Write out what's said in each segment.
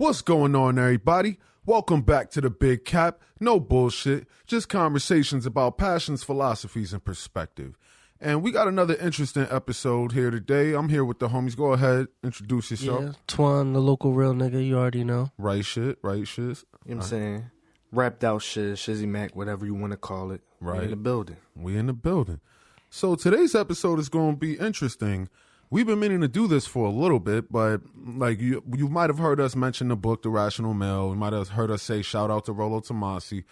What's going on, everybody? Welcome back to the Big Cap. No bullshit, just conversations about passions, philosophies, and perspective. And we got another interesting episode here today. I'm here with the homies. Go ahead, introduce yourself. Yeah, Twan, the local real nigga, you already know. Right shit. You know what I'm saying? Rapped out shit, Shizzy Mac, whatever you want to call it. Right. We in the building. We in the building. So today's episode is going to be interesting. We've been meaning to do this for a little bit, but like you might have heard us mention the book, The Rational Male. You might have heard us say shout out to Rollo Tomasi,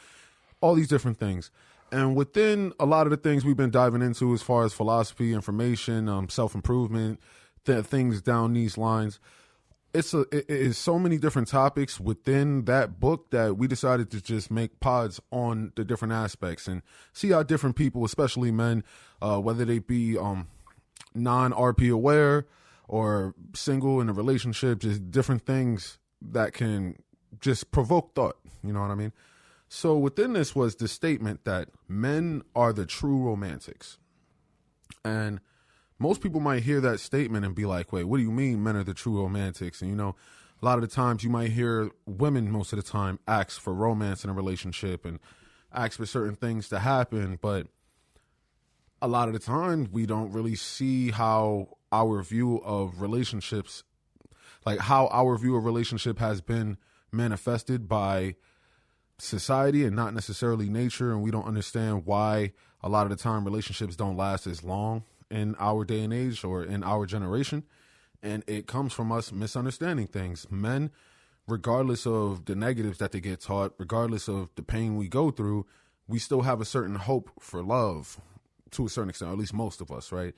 all these different things. And within a lot of the things we've been diving into as far as philosophy, information, self-improvement, things down these lines, it is so many different topics within that book that we decided to just make pods on the different aspects and see how different people, especially men, whether they be non-RP aware or single in a relationship, just different things that can just provoke thought. You know what I mean? So within this was the statement that men are the true romantics. And most people might hear that statement and be like, wait, what do you mean men are the true romantics? And, you know, a lot of the times you might hear women most of the time ask for romance in a relationship and ask for certain things to happen. But a lot of the time we don't really see how our view of relationships, like how our view of relationship has been manifested by society and not necessarily nature. And we don't understand why a lot of the time relationships don't last as long in our day and age or in our generation. And it comes from us misunderstanding things. Men, regardless of the negatives that they get taught, regardless of the pain we go through, we still have a certain hope for love to a certain extent, or at least most of us, right?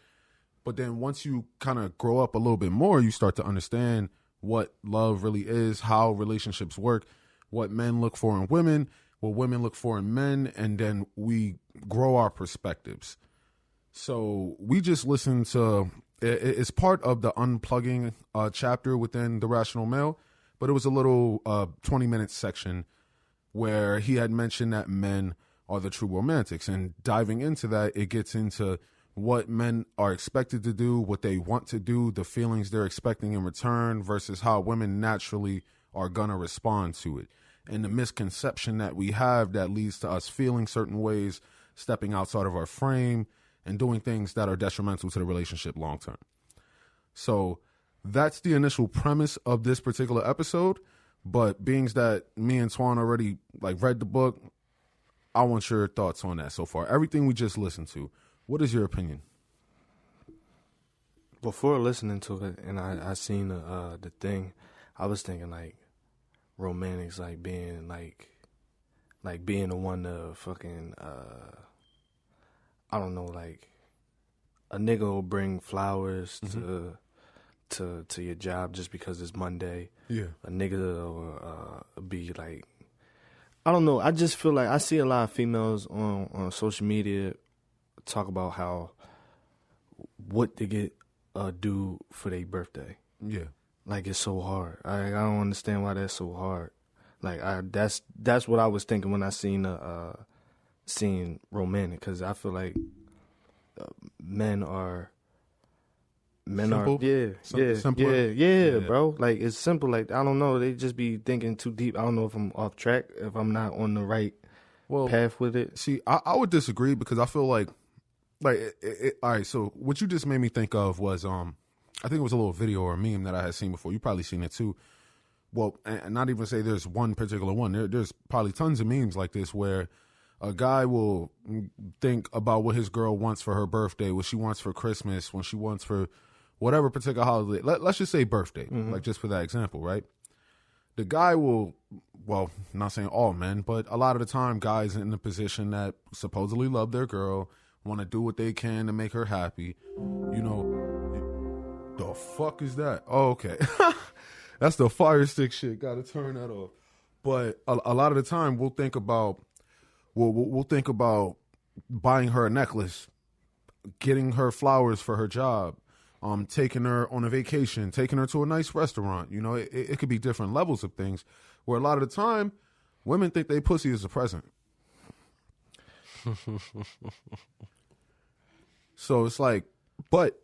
But then once you kind of grow up a little bit more, you start to understand what love really is, how relationships work, what men look for in women, what women look for in men, and then we grow our perspectives. So we just listened to, it's part of the unplugging chapter within The Rational Male, but it was a little 20-minute section where he had mentioned that men are the true romantics. And diving into that, it gets into what men are expected to do, what they want to do, the feelings they're expecting in return versus how women naturally are going to respond to it. And the misconception that we have that leads to us feeling certain ways, stepping outside of our frame, and doing things that are detrimental to the relationship long term. So that's the initial premise of this particular episode. But being that me and Twan already read the book, I want your thoughts on that so far. Everything we just listened to, what is your opinion? Before listening to it, and I seen the thing, I was thinking romantics, being being the one to fucking I don't know, a nigga will bring flowers to your job just because it's Monday. Yeah, a nigga will be I don't know. I just feel like I see a lot of females on social media talk about how what they get do for their birthday. Yeah, it's so hard. I don't understand why that's so hard. That's what I was thinking when I seen seen romantic, because I feel like men are simple? Simpler? Bro. It's simple. I don't know. They just be thinking too deep. I don't know if I'm off track, if I'm not on the right path with it. See, I would disagree because I feel like all right, so what you just made me think of was, I think it was a little video or a meme that I had seen before. You probably seen it too. Well, and not even say there's one particular one. There's probably tons of memes like this where a guy will think about what his girl wants for her birthday, what she wants for Christmas, what she wants for whatever particular holiday. Let's just say birthday, just for that example, right? The guy will, well, not saying all men, but a lot of the time guys in the position that supposedly love their girl, want to do what they can to make her happy. You know, the fuck is that? Oh, okay. That's the fire stick shit. Got to turn that off. But a lot of the time we'll think about, we'll think about buying her a necklace, getting her flowers for her job, taking her on a vacation, taking her to a nice restaurant. You know, it could be different levels of things where a lot of the time women think they pussy is a present. So it's but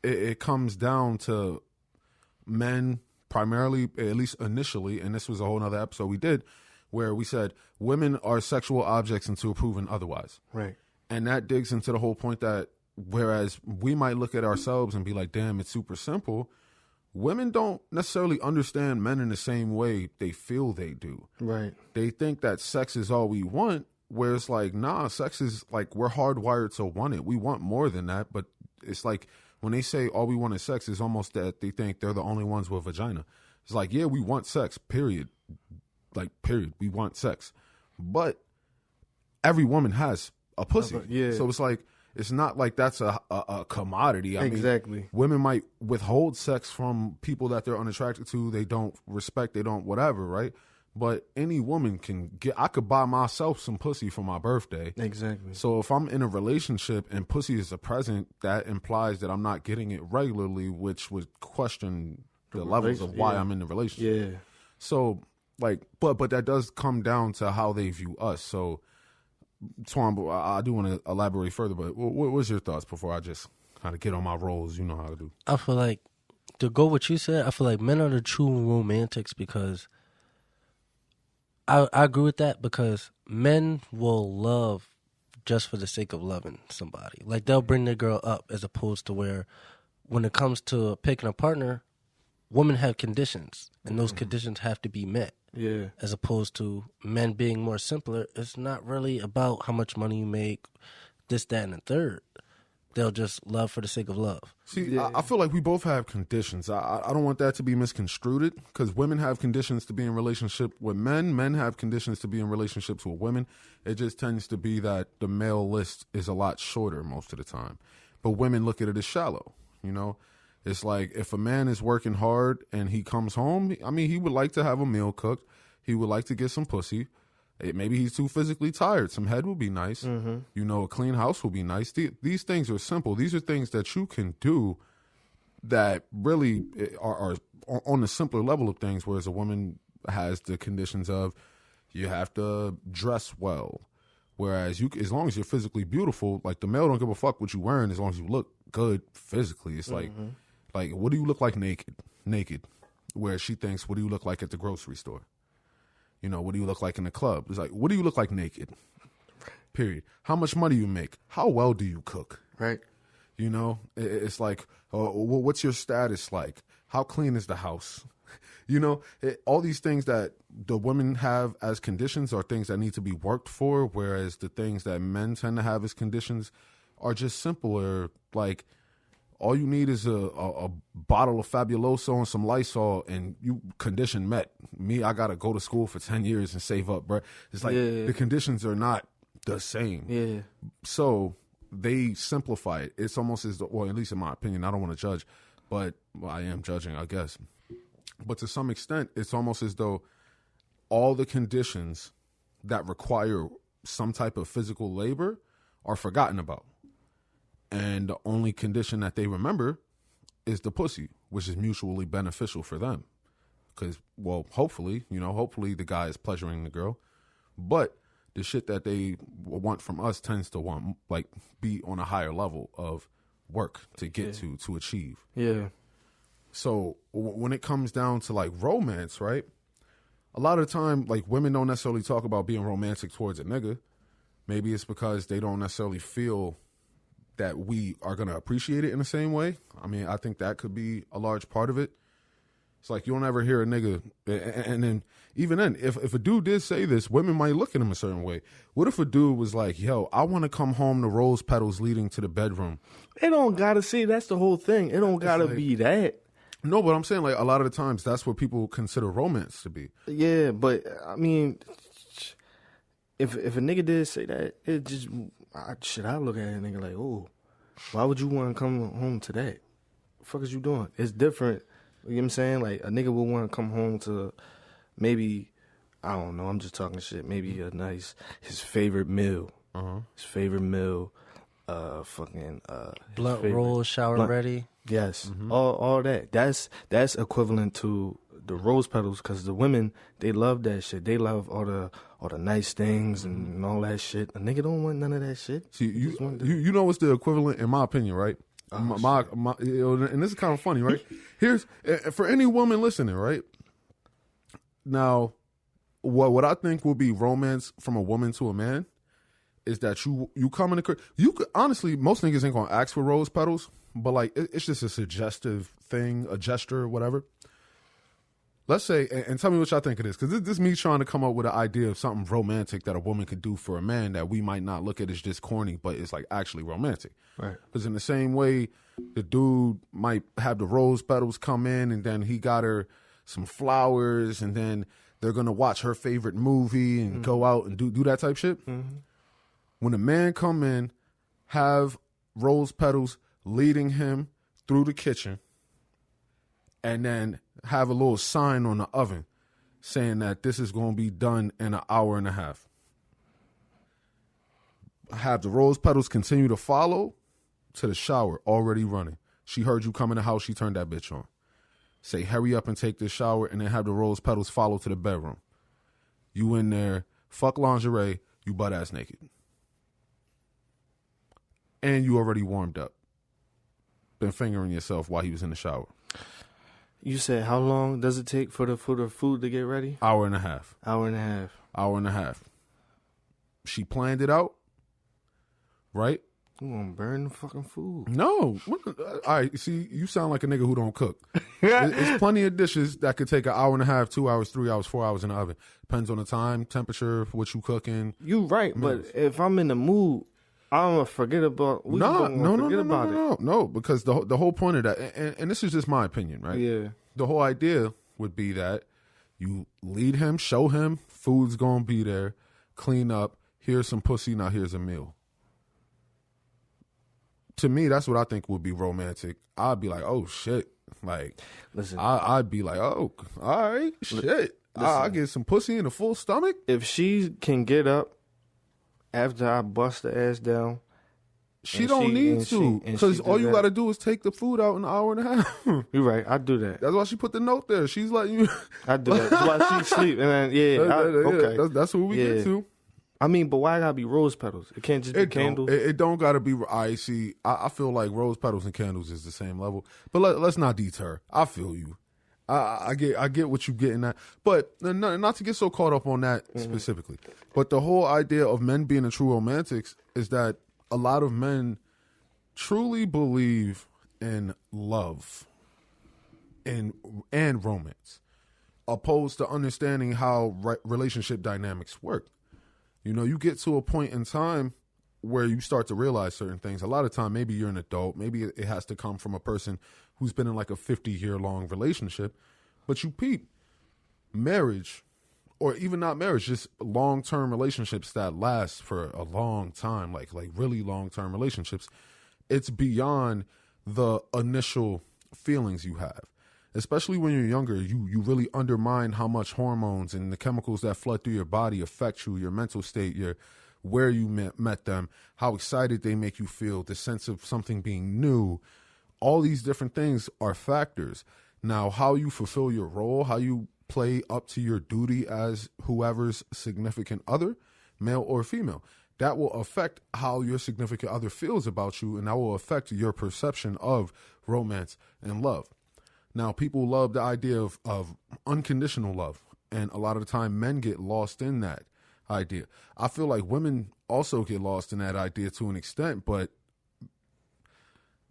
it comes down to men primarily, at least initially, and this was a whole nother episode we did, where we said women are sexual objects until proven otherwise. Right. And that digs into the whole point that whereas we might look at ourselves and be like, damn, it's super simple, women don't necessarily understand men in the same way they feel they do. Right. They think that sex is all we want, where it's like, nah, sex is like, we're hardwired to want it. We want more than that, but it's like when they say all we want is sex, it's almost that they think they're the only ones with vagina. It's like, yeah, we want sex, period. Like, period. We want sex. But every woman has a pussy. Yeah. So it's like, it's not like that's a commodity. I Exactly. mean, women might withhold sex from people that they're unattracted to, they don't respect, they don't whatever, right? But any woman can get, I could buy myself some pussy for my birthday. Exactly. So if I'm in a relationship and pussy is a present, that implies that I'm not getting it regularly, which would question the levels of why I'm in the relationship. Yeah. So like, but that does come down to how they view us. So Twan, I do want to elaborate further, but what's your thoughts before I just kind of get on my rolls? You know how to do. I feel like, to go what you said, I feel like men are the true romantics because I agree with that, because men will love just for the sake of loving somebody. Like, they'll bring their girl up, as opposed to where when it comes to picking a partner, women have conditions, and those conditions have to be met. Yeah. As opposed to men being more simpler. It's not really about how much money you make, this, that, and the third. They'll just love for the sake of love. See, Yeah. I feel like we both have conditions. I don't want that to be misconstrued, because women have conditions to be in relationship with men. Men have conditions to be in relationships with women. It just tends to be that the male list is a lot shorter most of the time. But women look at it as shallow, you know? It's like, if a man is working hard and he comes home, I mean, he would like to have a meal cooked. He would like to get some pussy. Maybe he's too physically tired. Some head would be nice. Mm-hmm. You know, a clean house would be nice. These things are simple. These are things that you can do that really are on the simpler level of things, whereas a woman has the conditions of, you have to dress well. Whereas as long as you're physically beautiful, like, the male don't give a fuck what you're wearing as long as you look good physically. It's like, what do you look like naked? Where she thinks, what do you look like at the grocery store? You know, what do you look like in the club? It's like, what do you look like naked? Period. How much money you make? How well do you cook? Right. You know, it's like, what's your status like? How clean is the house? You know, all these things that the women have as conditions are things that need to be worked for, whereas the things that men tend to have as conditions are just simpler. Like, all you need is a bottle of Fabuloso and some Lysol, and you condition met. Me, I got to go to school for 10 years and save up, bro. It's like, the conditions are not the same. Yeah. So they simplify it. It's almost as though, well, at least in my opinion, I don't want to judge, but I am judging, I guess. But to some extent, it's almost as though all the conditions that require some type of physical labor are forgotten about. And the only condition that they remember is the pussy, which is mutually beneficial for them. Because, well, hopefully the guy is pleasuring the girl. But the shit that they want from us tends to want, like, be on a higher level of work to get to achieve. Yeah. So when it comes down to, like, romance, right? A lot of the time, like, women don't necessarily talk about being romantic towards a nigga. Maybe it's because they don't necessarily feel that we are going to appreciate it in the same way. I mean, I think that could be a large part of it. It's like, you don't ever hear a nigga, and then, even then, if a dude did say this, women might look at him a certain way. What if a dude was like, yo, I want to come home to rose petals leading to the bedroom? It don't gotta see, that's the whole thing. It don't gotta like, be that. No, but I'm saying, like, a lot of the times, that's what people consider romance to be. Yeah, but, I mean, if a nigga did say that, it just, I look at a nigga like, oh, why would you want to come home to that? The fuck is you doing? It's different. You know what I'm saying? Like, a nigga would want to come home to maybe, I don't know, I'm just talking shit, maybe his favorite meal. His favorite meal, Blunt roll, shower ready. Yes, all that. That's equivalent to the rose petals, because the women, they love that shit. They love all the nice things and all that shit. A nigga don't want none of that shit. See, you know what's the equivalent, in my opinion, right? And this is kind of funny, right? Here's for any woman listening, right? Now, what I think will be romance from a woman to a man is that you come in the you could honestly, most niggas ain't gonna ask for rose petals, but like it's just a suggestive thing, a gesture, whatever. Let's say, and tell me what y'all think of this, because this is me trying to come up with an idea of something romantic that a woman could do for a man that we might not look at as just corny, but it's like actually romantic. Right. Because in the same way, the dude might have the rose petals come in, and then he got her some flowers, and then they're gonna watch her favorite movie and go out and do that type shit. Mm-hmm. When a man come in, have rose petals leading him through the kitchen, and then have a little sign on the oven saying that this is going to be done in an hour and a half. Have the rose petals continue to follow to the shower, already running. She heard you come in the house, she turned that bitch on. Say, hurry up and take this shower, and then have the rose petals follow to the bedroom. You in there, fuck lingerie, you butt ass naked. And you already warmed up. Been fingering yourself while he was in the shower. You said how long does it take for the food to get ready? Hour and a half. Hour and a half. Hour and a half. She planned it out, right? You gonna burn the fucking food? No. All right, see, you sound like a nigga who don't cook. There's plenty of dishes that could take an hour and a half, 2 hours, 3 hours, 4 hours in the oven. Depends on the time, temperature, what you cooking. You right, but if I'm in the mood, I'm gonna forget about. No, because the whole point of that, and this is just my opinion, right? Yeah. The whole idea would be that you lead him, show him, food's gonna be there, clean up. Here's some pussy. Now here's a meal. To me, that's what I think would be romantic. I'd be like, oh shit, like, listen, I'd be like, oh, all right, shit. I get some pussy in a full stomach. If she can get up after I bust the ass down, she don't need to, because all you got to do is take the food out in an hour and a half. You're right. I do that. That's why she put the note there. She's letting you. I do that. That's why she sleep. And then, okay. That's what we get to. I mean, but why gotta be rose petals? It can't just be candles. It don't gotta be. I see. I feel like rose petals and candles is the same level. But let's not deter. I feel you. I get what you're getting at. But not to get so caught up on that specifically. But the whole idea of men being a true romantics is that a lot of men truly believe in love and romance, opposed to understanding how relationship dynamics work. You know, you get to a point in time where you start to realize certain things. A lot of time, maybe you're an adult. Maybe it has to come from a person who's been in like a 50-year-long relationship. But you peep, marriage, or even not marriage, just long-term relationships that last for a long time, like really long-term relationships. It's beyond the initial feelings you have. Especially when you're younger, you really undermine how much hormones and the chemicals that flood through your body affect you, your mental state, where you met them, how excited they make you feel, the sense of something being new. All these different things are factors. Now, how you fulfill your role, how you play up to your duty as whoever's significant other, male or female, that will affect how your significant other feels about you, and that will affect your perception of romance and love. Now, people love the idea of unconditional love, and a lot of the time men get lost in that idea. I feel like women also get lost in that idea to an extent, but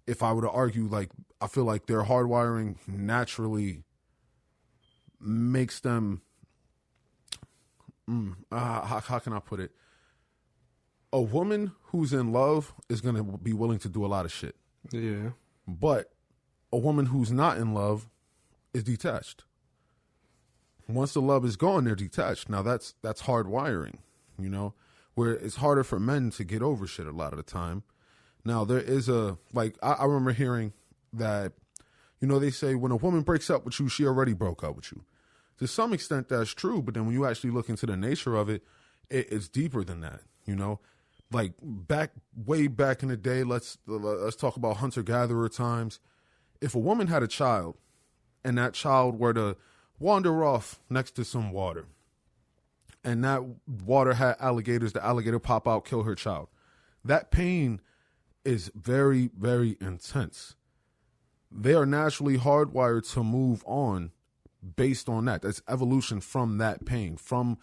if I were to argue, like, I feel like their hardwiring naturally makes them, how can I put it? A woman who's in love is going to be willing to do a lot of shit. Yeah. But a woman who's not in love is detached. Once the love is gone, they're detached. Now that's hard wiring, you know, where it's harder for men to get over shit a lot of the time. Now there is I remember hearing that, you know, they say when a woman breaks up with you, she already broke up with you. To some extent that's true, but then when you actually look into the nature of it, it's deeper than that, you know. Like way back in the day, let's talk about hunter-gatherer times. If a woman had a child and that child were to wander off next to some water and that water had alligators, the alligator pop out, kill her child, that pain is very, very intense. They are naturally hardwired to move on based on that. That's evolution from that pain, from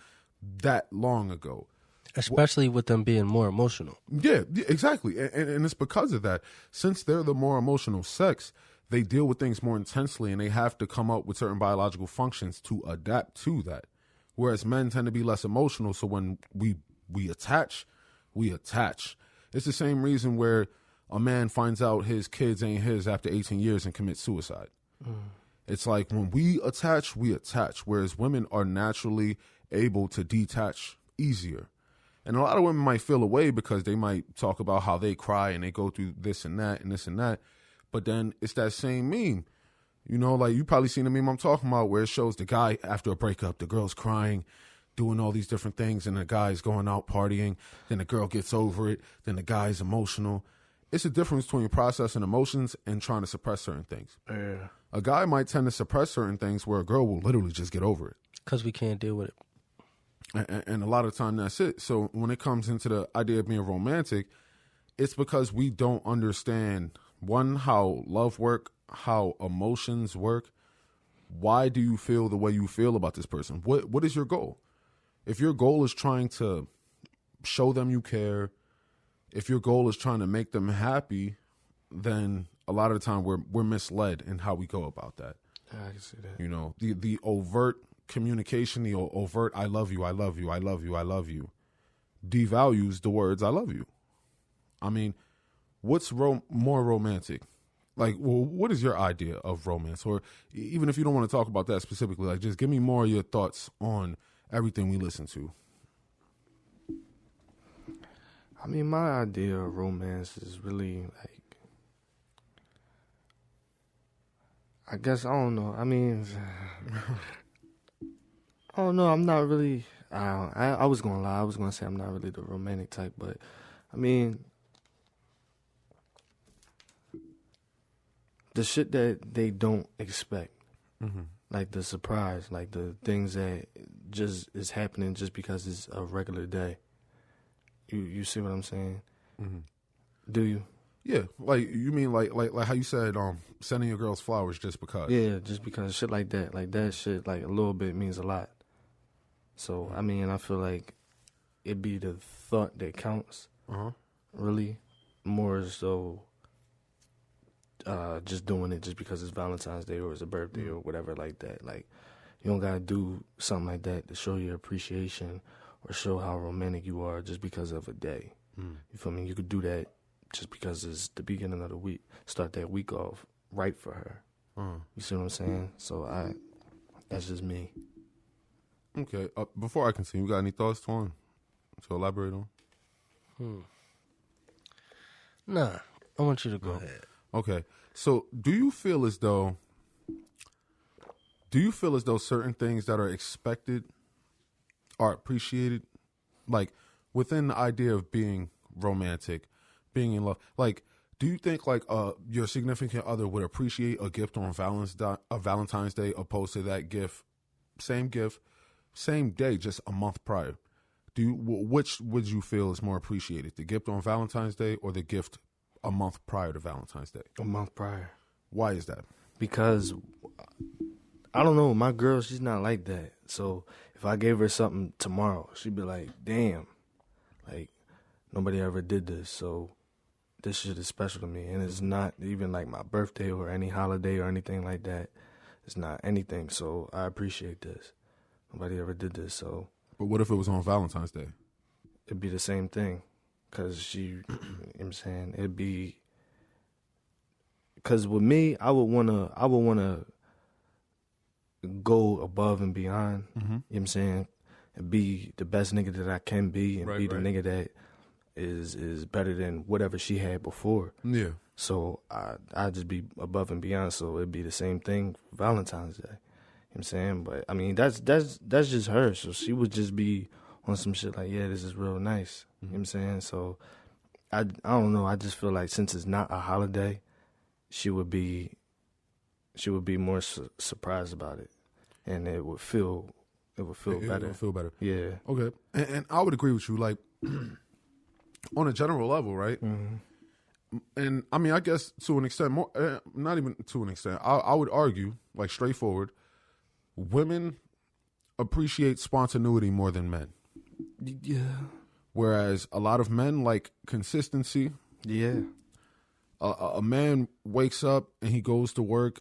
that long ago. Especially with them being more emotional. Yeah, exactly. And it's because of that. Since they're the more emotional sex, they deal with things more intensely and they have to come up with certain biological functions to adapt to that. Whereas men tend to be less emotional. So when we attach, we attach. It's the same reason where a man finds out his kids ain't his after 18 years and commits suicide. It's like when we attach, whereas women are naturally able to detach easier. And a lot of women might feel away because they might talk about how they cry and they go through this and that and this and that. But then it's that same meme. You know, like you probably seen the meme I'm talking about where it shows the guy after a breakup, the girl's crying, doing all these different things, and the guy's going out partying. Then the girl gets over it. Then the guy's emotional. It's a difference between processing emotions and trying to suppress certain things. Yeah. A guy might tend to suppress certain things where a girl will literally just get over it. Because we can't deal with it. And a lot of the time that's it. So when it comes into the idea of being romantic, it's because we don't understand, one, how love work, how emotions work. Why do you feel the way you feel about this person? What is your goal? If your goal is trying to show them you care, if your goal is trying to make them happy, then a lot of the time we're misled in how we go about that. Yeah, I can see that. You know, the overt communication, the overt I love you, I love you, I love you, I love you, devalues the words I love you. I mean, what's more romantic? Like, well, what is your idea of romance? Or even if you don't want to talk about that specifically, like just give me more of your thoughts on everything we listen to. I mean, my idea of romance is really like, I guess, I don't know. I mean, I don't know. I'm not really, I was going to lie. I was going to say I'm not really the romantic type, but I mean, the shit that they don't expect, like the surprise, like the things that just is happening just because it's a regular day. You see what I'm saying? Do you? Yeah, like you mean like how you said sending your girls flowers just because. Yeah, just because shit like that shit, like a little bit means a lot. So I mean, I feel like it be the thought that counts, really, more so. Just doing it just because it's Valentine's Day or it's a birthday or whatever like that. Like, you don't gotta do something like that to show your appreciation or show how romantic you are just because of a day. You feel me? You could do that just because it's the beginning of the week. Start that week off right for her. You see what I'm saying? So that's just me. Okay. Before I continue, you got any thoughts to elaborate on? Nah, I want you to go ahead. Okay. So do you feel as though certain things that are expected are appreciated? Like within the idea of being romantic, being in love, like do you think like your significant other would appreciate a gift on Valentine's Day opposed to that gift, same day, just a month prior? Which would you feel is more appreciated, the gift on Valentine's Day or the gift a month prior to Valentine's Day? A month prior. Why is that? Because I don't know, my girl, she's not like that. So if I gave her something tomorrow, she'd be like, damn, like nobody ever did this. So this shit is special to me. And it's not even like my birthday or any holiday or anything like that. It's not anything. So I appreciate this. Nobody ever did this. So. But what if it was on Valentine's Day? It'd be the same thing. Because she, you know what I'm saying? It'd be. Because with me, I would want to go above and beyond. You know what I'm saying? And be the best nigga that I can be, and be the nigga that is better than whatever she had before. Yeah. So I just be above and beyond. So it'd be the same thing for Valentine's Day. You know what I'm saying? But I mean, that's just her. So she would just be on some shit like, yeah, this is real nice. You know what I'm saying? So I don't know. I just feel like since it's not a holiday, she would be more surprised about it, and it would feel better. It would feel better. Yeah. Okay. And I would agree with you. Like on a general level, right? and I mean, I guess to an extent, more not even to an extent. I would argue, like straightforward, women appreciate spontaneity more than men. Yeah. Whereas a lot of men like consistency. Yeah. A man wakes up and he goes to work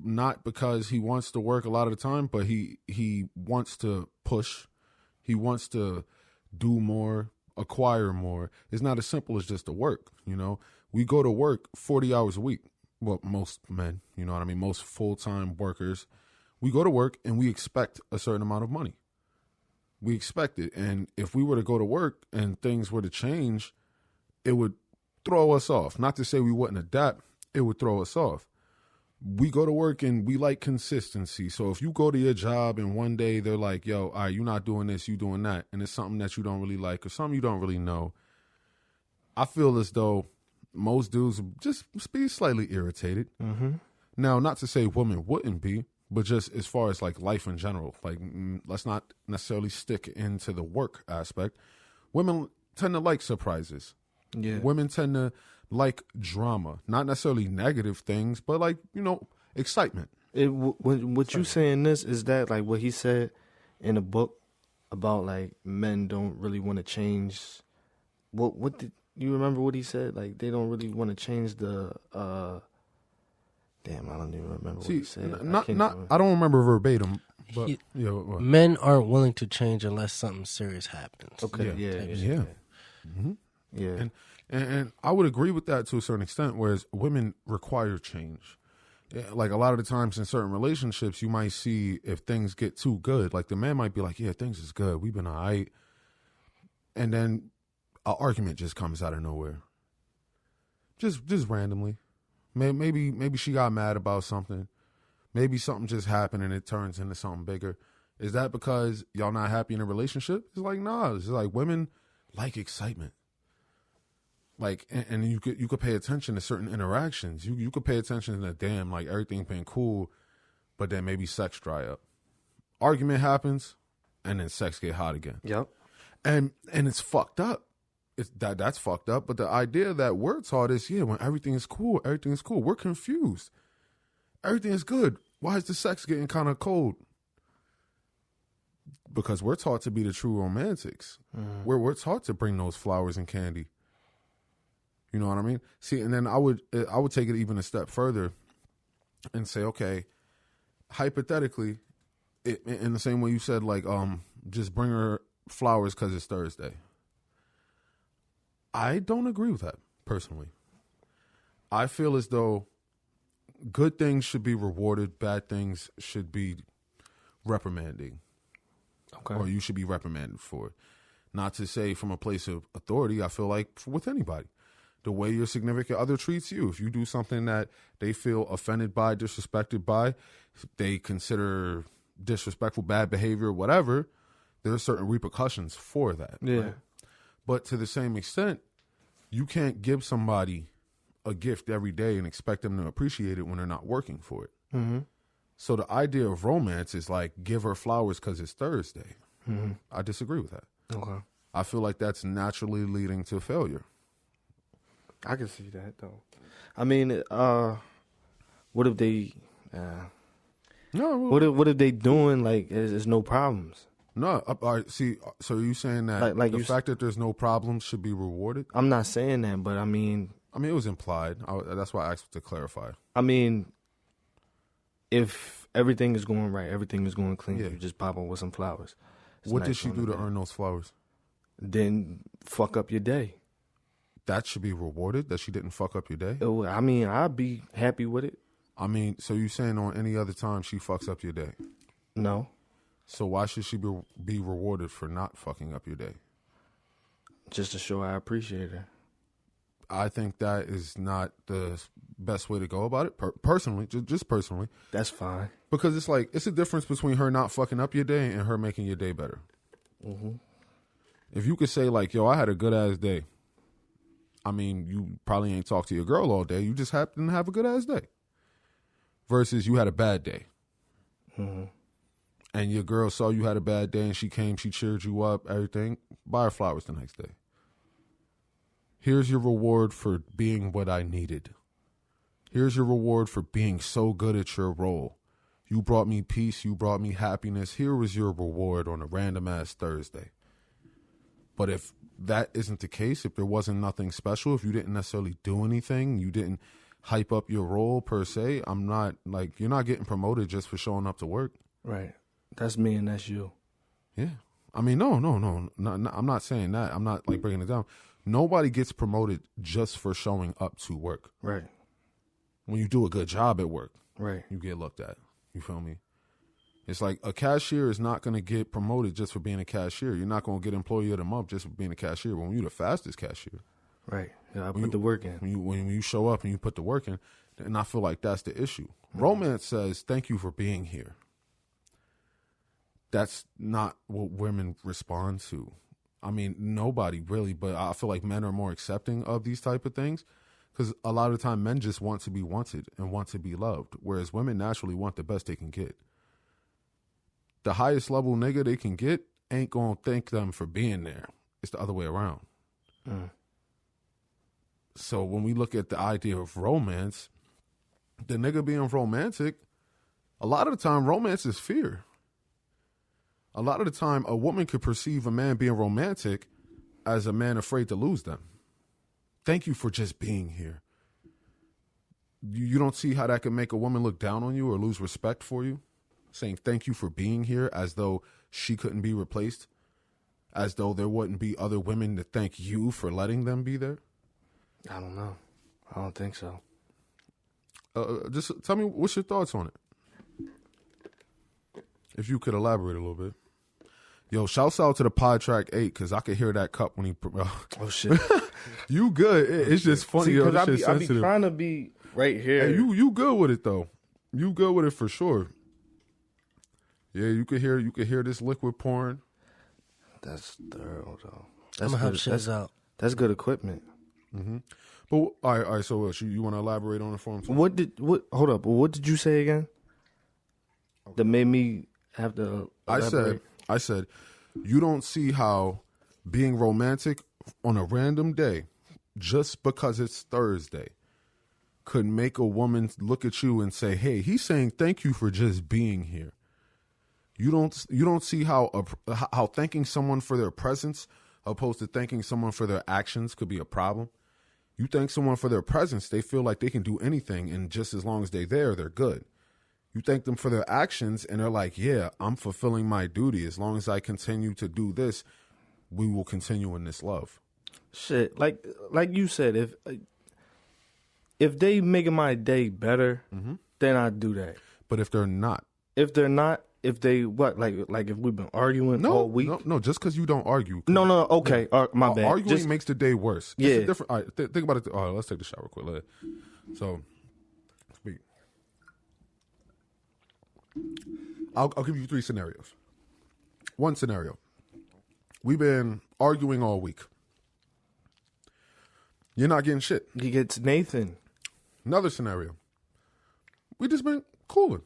not because he wants to work a lot of the time, but he wants to push. He wants to do more, acquire more. It's not as simple as just to work, you know. We go to work 40 hours a week. Well, most men, you know what I mean? Most full-time workers. We go to work and we expect a certain amount of money. We expect it. And if we were to go to work and things were to change, it would throw us off. Not to say we wouldn't adapt, it would throw us off. We go to work and we like consistency. So if you go to your job and one day they're like, yo, all right, you're not doing this, you doing that, and it's something that you don't really like or something you don't really know, I feel as though most dudes would just be slightly irritated. Mm-hmm. Now, not to say women wouldn't be, but just as far as like life in general, like let's not necessarily stick into the work aspect. Women tend to like surprises. Yeah. Women tend to like drama, not necessarily negative things, but like, you know, excitement. What you saying this is that like what he said in the book about like men don't really want to change. What did you remember what he said? Like they don't really want to change the. Damn, I don't even remember what he said. I don't remember verbatim, but men aren't willing to change unless something serious happens. Okay, yeah. Mm-hmm. Yeah. And I would agree with that to a certain extent, whereas women require change. Like a lot of the times in certain relationships, you might see if things get too good, like the man might be like, yeah, things is good. We've been all right. And then an argument just comes out of nowhere. Just randomly. Maybe she got mad about something. Maybe something just happened and it turns into something bigger. Is that because y'all not happy in a relationship? It's like, nah. It's like women like excitement. Like, and you could pay attention to certain interactions. You could pay attention to damn, like everything been cool, but then maybe sex dry up. Argument happens, and then sex get hot again. Yep. And it's fucked up. That's fucked up. But the idea that we're taught is, yeah, when everything is cool, everything is cool. We're confused. Everything is good. Why is the sex getting kind of cold? Because we're taught to be the true romantics. Mm. We're taught to bring those flowers and candy. You know what I mean? See, and then I would take it even a step further and say, okay, hypothetically, in the same way you said, like, just bring her flowers because it's Thursday. I don't agree with that, personally. I feel as though good things should be rewarded, bad things should be reprimanding. Okay. Or you should be reprimanded for it. Not to say from a place of authority, I feel like with anybody. The way your significant other treats you. If you do something that they feel offended by, disrespected by, they consider disrespectful, bad behavior, whatever, there are certain repercussions for that. Yeah. Right? But to the same extent, you can't give somebody a gift every day and expect them to appreciate it when they're not working for it. Mm-hmm. So the idea of romance is like, give her flowers because it's Thursday. Mm-hmm. I disagree with that. Okay. I feel like that's naturally leading to failure. I can see that though. I mean, what if they? No. What if they doing like there's no problems? No. All right. See, so are you saying that like the fact that there's no problems should be rewarded? I'm not saying that, but I mean, it was implied. That's why I asked to clarify. I mean, if everything is going right, everything is going clean, you just pop on with some flowers. What did she do to earn those flowers? Then fuck up your day. That should be rewarded, that she didn't fuck up your day? I mean, I'd be happy with it. I mean, so you saying on any other time she fucks up your day? No. So why should she be rewarded for not fucking up your day? Just to show I appreciate her. I think that is not the best way to go about it. Personally, just personally. That's fine. Because it's like, it's a difference between her not fucking up your day and her making your day better. Mm-hmm. If you could say like, yo, I had a good ass day. I mean, you probably ain't talked to your girl all day. You just happen to have a good ass day. Versus you had a bad day. Mm-hmm. And your girl saw you had a bad day and she came, she cheered you up, everything. Buy her flowers the next day. Here's your reward for being what I needed. Here's your reward for being so good at your role. You brought me peace. You brought me happiness. Here was your reward on a random ass Thursday. But if that isn't the case, if there wasn't nothing special, if you didn't necessarily do anything, you didn't hype up your role per se, I'm not like, you're not getting promoted just for showing up to work. Right. That's me and that's you. Yeah. I mean, no, I'm not saying that. I'm not like breaking it down. Nobody gets promoted just for showing up to work. Right. When you do a good job at work, Right. you get looked at. You feel me? It's like a cashier is not going to get promoted just for being a cashier. You're not going to get employee of the month just for being a cashier. When you're the fastest cashier, Right. Yeah, I put the work in. when you show up and you put the work in, and I feel like that's the issue. Romance says, thank you for being here. That's not what women respond to. I mean, nobody really, but I feel like men are more accepting of these type of things because a lot of the time men just want to be wanted and want to be loved, whereas women naturally want the best they can get. The highest level nigga they can get ain't gonna thank them for being there. It's the other way around. So when we look at the idea of romance, the nigga being romantic, a lot of the time romance is fear. A lot of the time a woman could perceive a man being romantic as a man afraid to lose them. Thank you for just being here. You don't see how that could make a woman look down on you or lose respect for you? Saying thank you for being here as though she couldn't be replaced, as though there wouldn't be other women to thank you for letting them be there. I don't know. I don't think so. Just tell me, what's your thoughts on it? If you could elaborate a little bit. Yo, shouts out to the Pod Track 8 because I could hear that cup when he. Oh shit! You good? It's just funny. Because I be sensitive. trying to be right here. Hey, you good with it though? You good with it for sure. Yeah, you could hear this liquid pouring. That's thorough though. I'm gonna help Shiz out. That's good equipment. But all right. So you want to elaborate on it for him? Hold up. What did you say again? That made me have to elaborate? I said, you don't see how being romantic on a random day, just because it's Thursday, could make a woman look at you and say, "Hey, he's saying thank you for just being here." You don't see how thanking someone for their presence opposed to thanking someone for their actions could be a problem. You thank someone for their presence, they feel like they can do anything, and just as long as they're there, they're good. You thank them for their actions, and they're like, yeah, I'm fulfilling my duty. As long as I continue to do this, we will continue in this love. Shit, like you said, if they making my day better, then I'd do that. But if they're not, if they if we've been arguing all week, no, just because you don't argue. No, okay, my bad. Arguing makes the day worse. Yeah, it's a different. All right, think about it. All right, let's take the shot real quick. So, speak. I'll give you 3 scenarios. One scenario: we've been arguing all week. You're not getting shit. He gets Nathan. Another scenario: we just been cooling.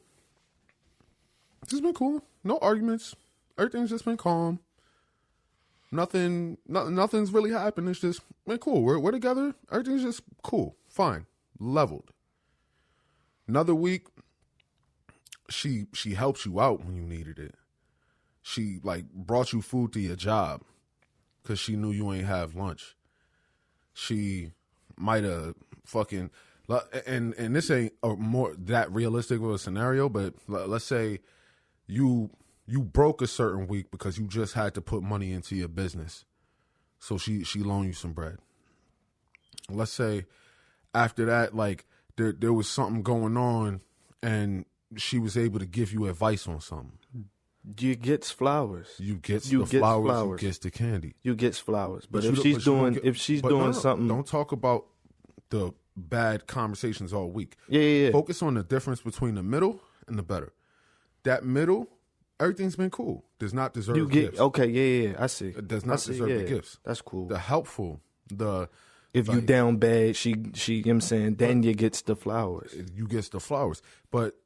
Just been cool. No arguments. Everything's just been calm. Nothing's really happened. It's just been cool. We're together. Everything's just cool. Fine. Leveled. Another week, she helped you out when you needed it. She brought you food to your job because she knew you ain't have lunch. She might have fucking and this ain't more that realistic of a scenario, but let's say you broke a certain week because you just had to put money into your business. So she loaned you some bread. Let's say after that, there was something going on and she was able to give you advice on something. You gets flowers. You gets the flowers. You gets the candy. You gets flowers. But if she's doing something, don't talk about the bad conversations all week. Yeah. Focus on the difference between the middle and the better. That middle, everything's been cool. Does not deserve gifts. Okay, yeah, I see. It does not deserve the gifts. That's cool. The helpful, if you down bad, she you know what I'm saying, then you gets the flowers. You gets the flowers. But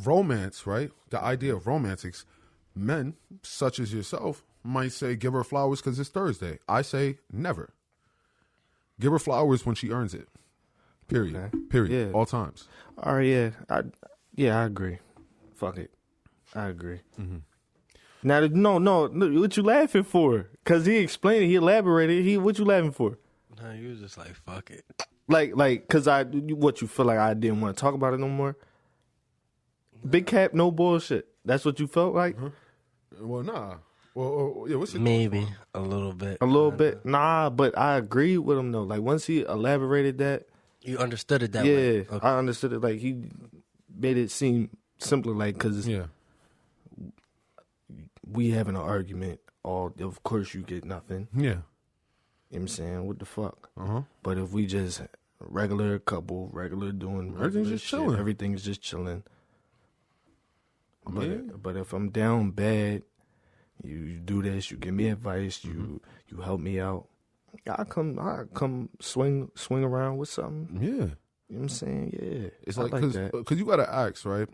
romance, right? The idea of romantics, men such as yourself might say give her flowers because it's Thursday. I say never. Give her flowers when she earns it. Period. Okay. Period. Yeah. All times. All right, yeah, I agree. Fuck it, I agree. Mm-hmm. Now, no, what you laughing for? Cause he explained it, he elaborated. What you laughing for? No, you was just like, fuck it. Like, cause what you feel like I didn't want to talk about it no more. Big cap, no bullshit. That's what you felt like? Well, nah. Well, yeah. What's your Maybe a little bit. A little bit, nah. But I agree with him though. Like once he elaborated that, You understood it that yeah, way. Okay. I understood it. Like he made it seem simpler. Like cause Yeah. we having an argument. Of course you get nothing. Yeah. You know what I'm saying? What the fuck? Uh-huh. But if we just regular couple, regular doing Everything's regular just shit, chilling. everything's just chilling. Yeah. But if I'm down bad, you do this, you give me advice, you help me out. I come swing around with something. Yeah. You know what I'm saying? Yeah. It's I like that. because you got to ask, right?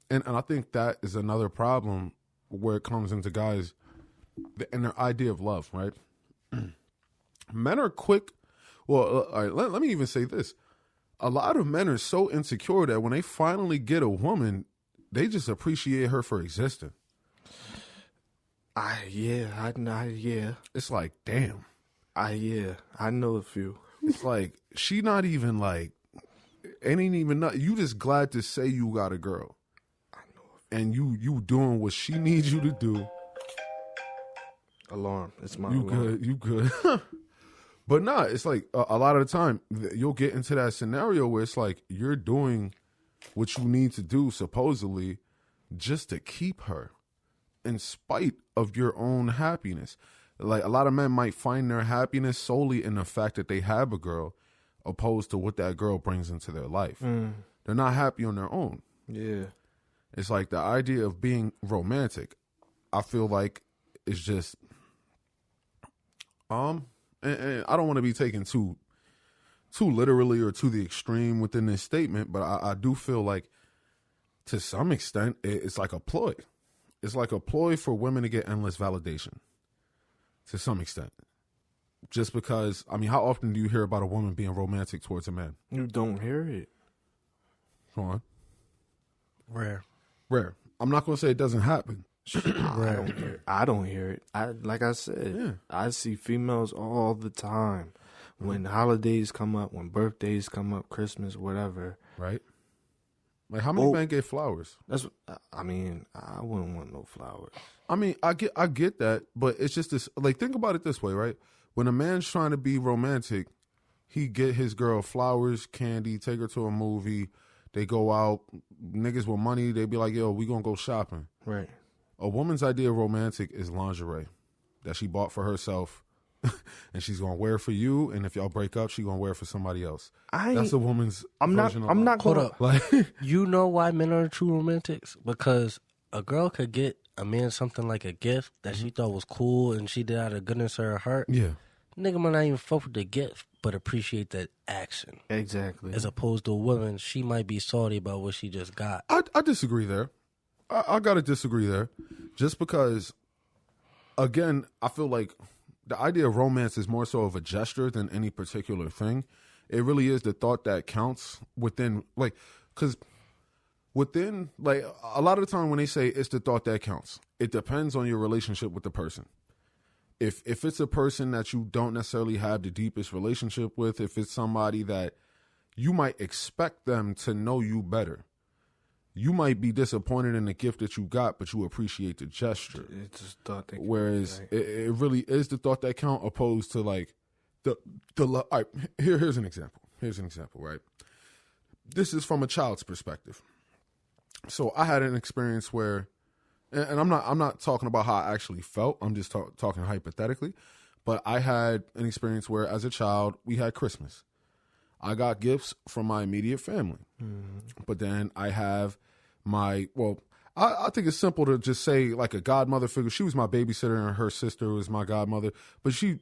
And I think that is another problem where it comes into guys and their idea of love, right? Men are quick. Well, all right, let me even say this. A lot of men are so insecure that when they finally get a woman, they just appreciate her for existing. Yeah. It's like, damn. I know a few. It's like, she not even like, it ain't even not, you just glad to say you got a girl. And you doing what she needs you to do. Alarm. It's my You alarm. good, you good. But nah, it's like a lot of the time you'll get into that scenario where it's like you're doing what you need to do supposedly just to keep her in spite of your own happiness. Like a lot of men might find their happiness solely in the fact that they have a girl opposed to what that girl brings into their life. They're not happy on their own. Yeah. It's like the idea of being romantic, I feel like it's just and I don't want to be taken too literally or to the extreme within this statement, but I do feel like to some extent it's like a ploy. It's like a ploy for women to get endless validation to some extent. Just because, I mean, how often do you hear about a woman being romantic towards a man? You don't hear it. Come on. Rare. Rare. I'm not going to say it doesn't happen. I don't hear it. Like I said, Yeah. I see females all the time. When holidays come up, when birthdays come up, Christmas, whatever. Right? Like, how many men get flowers? That's. I mean, I wouldn't want no flowers. I mean, I get that, but it's just this. Like, think about it this way, right? When a man's trying to be romantic, he get his girl flowers, candy, take her to a movie. They go out, niggas with money. They be like, "Yo, we gonna go shopping." Right. A woman's idea of romantic is lingerie that she bought for herself, and she's gonna wear for you. And if y'all break up, she gonna wear for somebody else. That's a woman's. I'm not Hold gonna. up. Like, You know why men are true romantics? Because a girl could get a man something like a gift that she thought was cool and she did out of goodness of her heart. yeah, Nigga might not even fuck with the gift, but appreciate that action. Exactly. As opposed to a woman, she might be salty about what she just got. I disagree there. I gotta disagree there, just because. Again, I feel like the idea of romance is more so of a gesture than any particular thing. It really is the thought that counts within, like, because within, like, a lot of the time when they say it's the thought that counts, it depends on your relationship with the person. If it's a person that you don't necessarily have the deepest relationship with, if it's somebody that you might expect them to know you better, you might be disappointed in the gift that you got, but you appreciate the gesture. It's just thought that. Whereas right. it really is the thought that count, opposed to like the all right, here's an example. Here's an example, right? This is from a child's perspective. So I had an experience where, and I'm not talking about how I actually felt. I'm just talking hypothetically. But I had an experience where, as a child, we had Christmas. I got gifts from my immediate family. But then I have I think it's simple to just say like a godmother figure. She was my babysitter and her sister was my godmother. But she,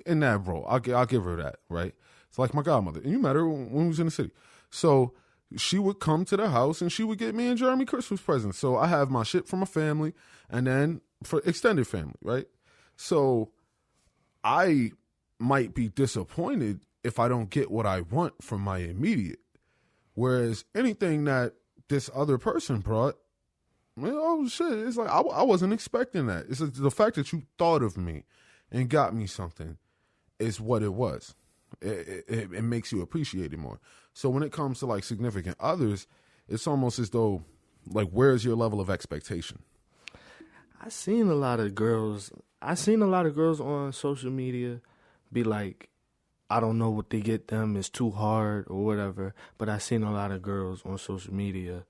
in that role, I'll give her that, right? It's like my godmother. And you met her when we was in the city. So she would come to the house and she would get me and Jeremy Christmas presents. So I have my shit from my family and then for extended family, right? So I might be disappointed if I don't get what I want from my immediate. Whereas anything that this other person brought, well, oh shit, it's like I wasn't expecting that. It's the fact that you thought of me and got me something is what it was. It makes you appreciate it more. So when it comes to like significant others, it's almost as though like, where's your level of expectation? I seen a lot of girls on social media be like, I don't know what they get them, it's too hard or whatever. But I seen a lot of girls on social media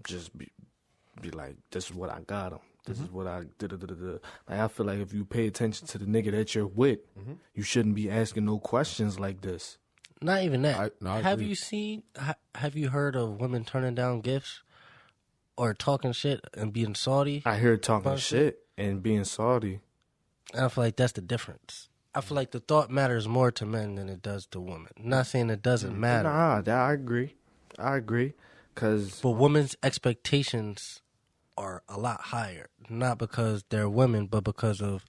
just be like, this is what I got them. This is what I did. Like, I feel like if you pay attention to the nigga that you're with, you shouldn't be asking no questions like this. Not even that. I have agree. you seen? Have you heard of women turning down gifts or talking shit and being salty? I hear talking About shit and being salty. And I feel like that's the difference. I feel like the thought matters more to men than it does to women. I'm not saying it doesn't matter, Nah, I agree. Cause but women's expectations are a lot higher. Not because they're women, but because of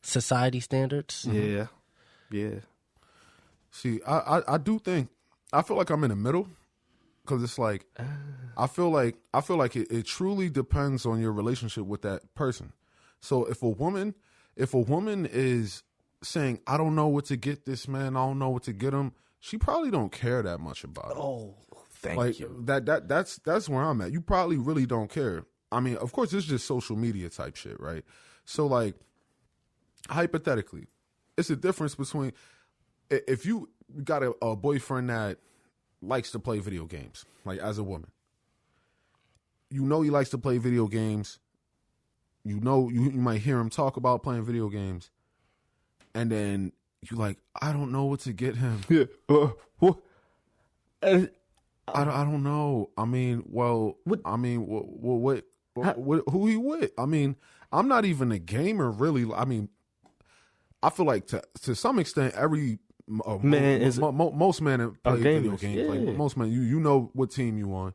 society standards. yeah. See, I do think, I feel like I'm in the middle, because it's like, I feel like it truly depends on your relationship with that person. So if a woman is saying, I don't know what to get this man, I don't know what to get him, she probably don't care that much about it. Oh, thank Like you. that's where I'm at. You probably really don't care. I mean, of course, it's just social media type shit, right? So like, hypothetically, it's a difference between if you got a boyfriend that likes to play video games, like as a woman, you know he likes to play video games. You know you might hear him talk about playing video games, and then you like, I don't know what to get him. Yeah. What? I don't know. I mean, well, what who he with? I mean, I'm not even a gamer, really. I mean, I feel like to some extent, every Man is most men that play video gamers, games. Like yeah. most men, you know what team you on.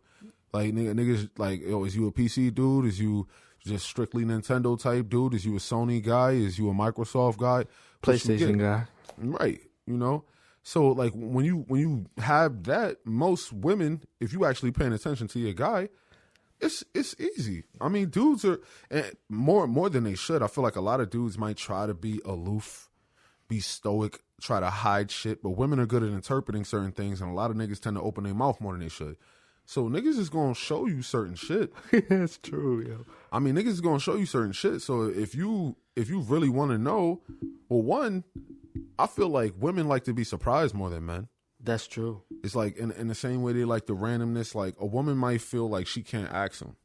Like niggas, like, yo, is you a PC dude? Is you just strictly Nintendo type dude? Is you a Sony guy? Is you a Microsoft guy? PlayStation guy. Right, you know. So like when you have that, most women, if you actually paying attention to your guy, it's easy. I mean, dudes are more than they should. I feel like a lot of dudes might try to be aloof, be stoic, try to hide shit, but women are good at interpreting certain things, and a lot of niggas tend to open their mouth more than they should. So niggas is gonna show you certain shit. That's true, yo. I mean, niggas is gonna show you certain shit. So if you really want to know, well, one, I feel like women like to be surprised more than men. That's true. It's like in the same way they like the randomness. Like a woman might feel like she can't ask them.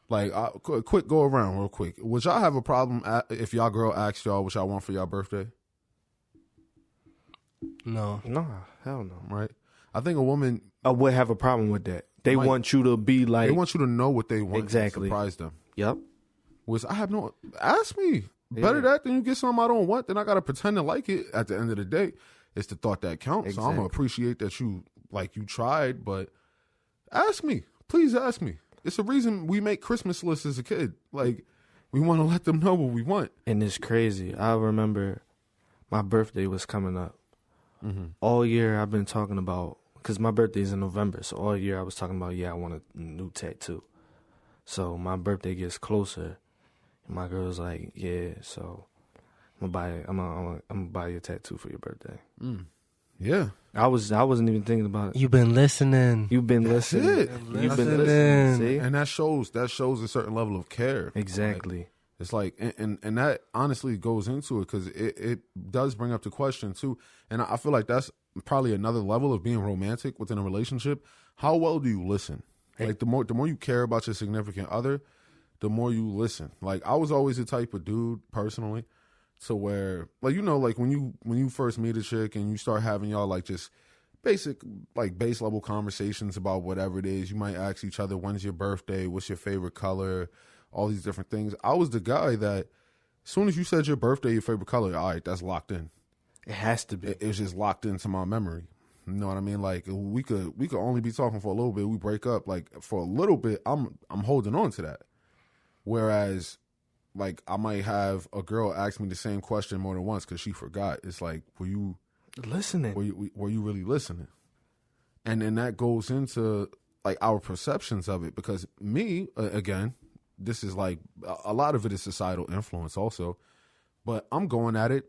Like, quick go around real quick. Would y'all have a problem if y'all girl asked y'all what y'all want for y'all birthday? No. Nah, hell no. Right. I think a woman, I would have a problem with that. They want you to be like, they want you to know what they want. Exactly. To surprise them. yep. Which I have no. Ask me. Better that than you get something I don't want. Then I gotta pretend to like it. At the end of the day, it's the thought that counts. So I'm gonna appreciate that you tried, but ask me. Please ask me. It's a reason we make Christmas lists as a kid. Like, we want to let them know what we want. And it's crazy. I remember my birthday was coming up. All year I've been talking about, because my birthday is in November, so all year I was talking about, I want a new tattoo. So my birthday gets closer, and my girl's like, yeah, so I'm gonna buy you a tattoo for your birthday. Yeah. I wasn't even thinking about it. You've been listening. You've been listening. it. You've been Listening. listening. See? And that shows a certain level of care. Exactly. It's like, and that honestly goes into it, because it does bring up the question too. And I feel like that's probably another level of being romantic within a relationship. How well do you listen? Like the more you care about your significant other, the more you listen. Like, I was always the type of dude personally to where, like, you know, like when you first meet a chick and you start having y'all like just basic, like base level conversations about whatever it is. You might ask each other, when's your birthday? What's your favorite color? All these different things. I was the guy that as soon as you said your birthday, your favorite color, all right, that's locked in. It has to be. It's just locked into my memory. You know what I mean? Like, we could only be talking for a little bit. We break up. Like, for a little bit, I'm holding on to that. Whereas, like, I might have a girl ask me the same question more than once because she forgot. It's like, were you listening. Were you really listening? And then that goes into like our perceptions of it, because me, again, this is like a lot of it is societal influence also, but I'm going at it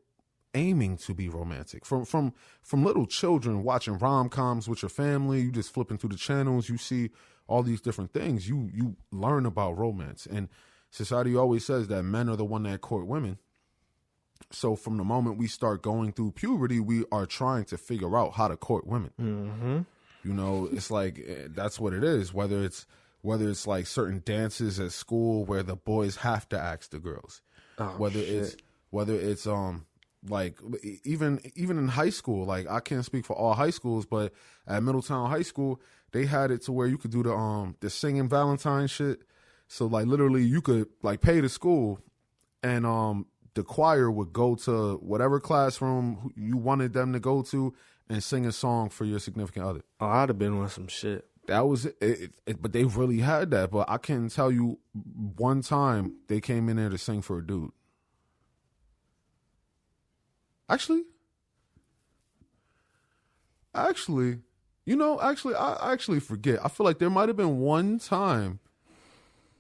aiming to be romantic. From little children watching rom-coms with your family, you just flipping through the channels, you see all these different things, you learn about romance. And society always says that men are the one that court women. So from the moment we start going through puberty, we are trying to figure out how to court women. Mm-hmm. You know, it's like that's what it is. Whether it's like certain dances at school where the boys have to ask the girls. Oh, whether it's like even in high school, like I can't speak for all high schools, but at Middletown High School, they had it to where you could do the singing Valentine shit. So like literally you could like pay the school and the choir would go to whatever classroom you wanted them to go to and sing a song for your significant other. Oh, I'd have been on some shit. That was it, but they really had that. But I can tell you one time they came in there to sing for a dude. Actually, I actually forget. I feel like there might have been one time.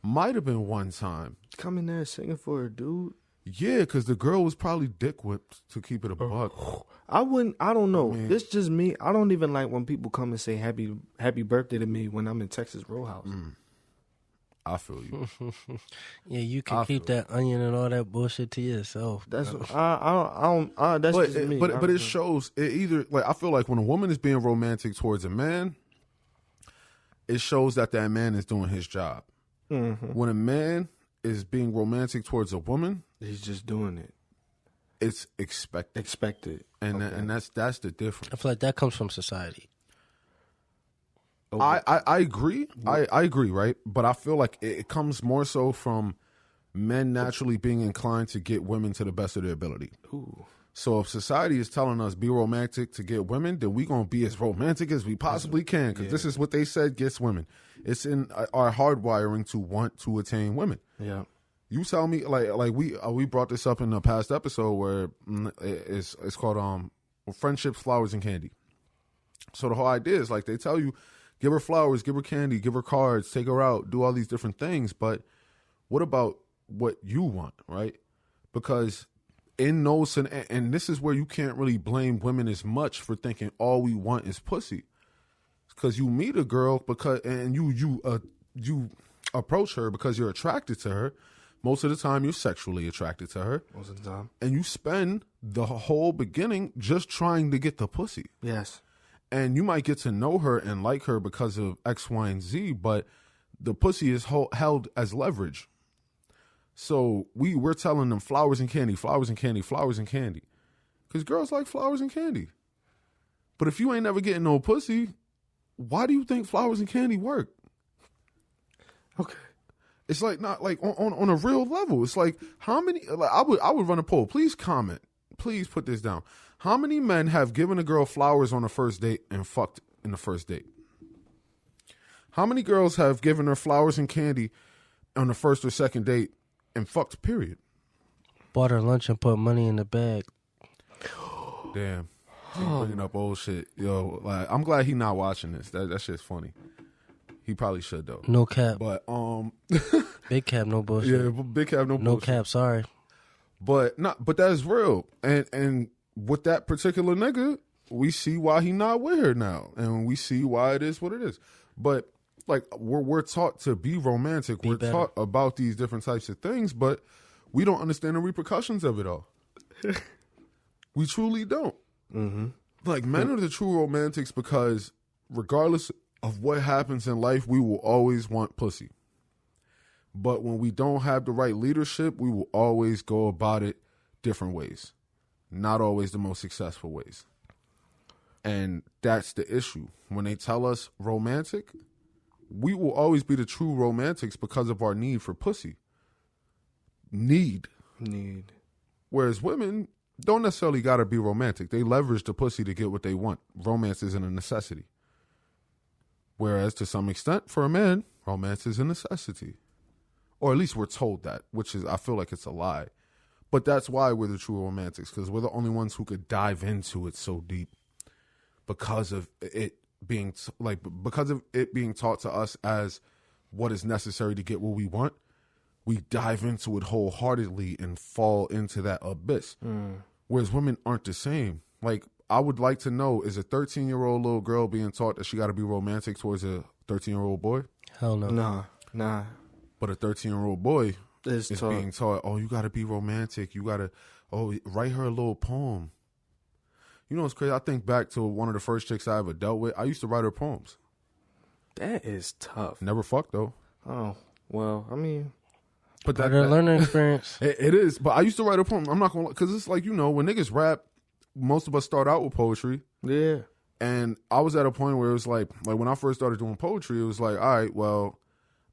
Come in there singing for a dude. Yeah, because the girl was probably dick whipped, to keep it a buck. I don't know. I mean, This just me. I don't even like when people come and say happy birthday to me when I'm in Texas Roadhouse. I feel you. Yeah, you can keep that onion and all that bullshit to yourself. That's I don't. That's just me. But it shows it either like I feel like when a woman is being romantic towards a man, it shows that man is doing his job. Mm-hmm. When a man is being romantic towards a woman, he's just doing it. It's expected, and that's the difference. I feel like that comes from society. I agree. I agree, right? But I feel like it comes more so from men naturally being inclined to get women to the best of their ability. Ooh. So if society is telling us be romantic to get women, then we gonna be as romantic as we possibly can, because this is what they said gets women. It's in our hardwiring to want to attain women. Yeah. You tell me, like we brought this up in a past episode where it's called friendships, flowers, and candy. So the whole idea is like they tell you, give her flowers, give her candy, give her cards, take her out, do all these different things. But what about what you want, right? Because in those, and this is where you can't really blame women as much for thinking all we want is pussy. Because you meet a girl and you approach her because you're attracted to her. Most of the time, you're sexually attracted to her. Most of the time. And you spend the whole beginning just trying to get the pussy. Yes. And you might get to know her and like her because of X, Y, and Z, but the pussy is held as leverage. So we're telling them flowers and candy, flowers and candy, flowers and candy. Because girls like flowers and candy. But if you ain't never getting no pussy, why do you think flowers and candy work? Okay. It's like not like on a real level. It's like how many? Like I would run a poll. Please comment. Please put this down. How many men have given a girl flowers on a first date and fucked in the first date? How many girls have given her flowers and candy on the first or second date and fucked? Period. Bought her lunch and put money in the bag. Damn. He bringing up old shit. Yo, like I'm glad he not watching this. That shit's funny. He probably should though. No cap. But Big cap, no bullshit. yeah, big cap, no No bullshit. cap, sorry. But that's real. And with that particular nigga, we see why he not with her now, and we see why it is what it is. But like we're taught to be romantic. We're better. taught about these different types of things, but we don't understand the repercussions of it all. We truly don't. Mm-hmm. Like men are the true romantics because regardless of what happens in life, we will always want pussy. But when we don't have the right leadership, we will always go about it different ways. Not always the most successful ways. And that's the issue. When they tell us romantic, we will always be the true romantics because of our need for pussy. Need. Whereas women don't necessarily got to be romantic. They leverage the pussy to get what they want. Romance isn't a necessity. Whereas to some extent, for a man, romance is a necessity. Or at least we're told that, which is, I feel like it's a lie. But that's why we're the true romantics, because we're the only ones who could dive into it so deep because of it being because of it being taught to us as what is necessary to get what we want. We dive into it wholeheartedly and fall into that abyss. Whereas women aren't the same. Like, I would like to know, is a 13-year-old little girl being taught that she got to be romantic towards a 13-year-old boy? Hell no. Nah. But a 13-year-old boy It's is taught. being taught, oh, you got to be romantic. You got to, write her a little poem. You know what's crazy? I think back to one of the first chicks I ever dealt with. I used to write her poems. That is tough. Never fucked, though. Oh, well, I mean, But Part of the learning experience. It is. But I used to write a poem. I'm not going to, because it's like, you know, when niggas rap, most of us start out with poetry. yeah. And I was at a point where it was like when I first started doing poetry, it was like, all right, well,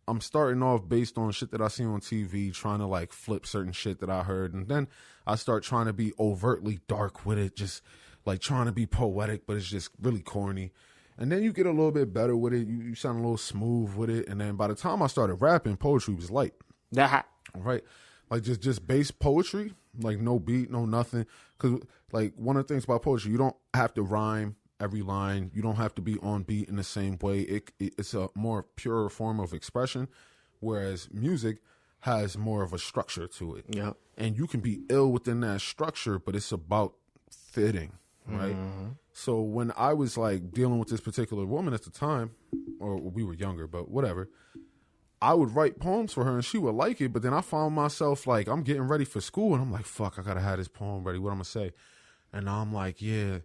I'm starting off based on shit that I see on TV, trying to like flip certain shit that I heard. And then I start trying to be overtly dark with it, just like trying to be poetic, but it's just really corny. And then you get a little bit better with it. You sound a little smooth with it. And then by the time I started rapping, poetry was light. That. Right. Like just base poetry, like no beat, no nothing. Because like one of the things about poetry, you don't have to rhyme every line. You don't have to be on beat in the same way. It's a more pure form of expression, whereas music has more of a structure to it. Yep. And you can be ill within that structure, but it's about fitting, right? So when I was like dealing with this particular woman at the time, or we were younger, but whatever, I would write poems for her and she would like it, but then I found myself like, I'm getting ready for school and I'm like, fuck, I gotta have this poem ready. What I'm gonna say? And I'm like, yeah,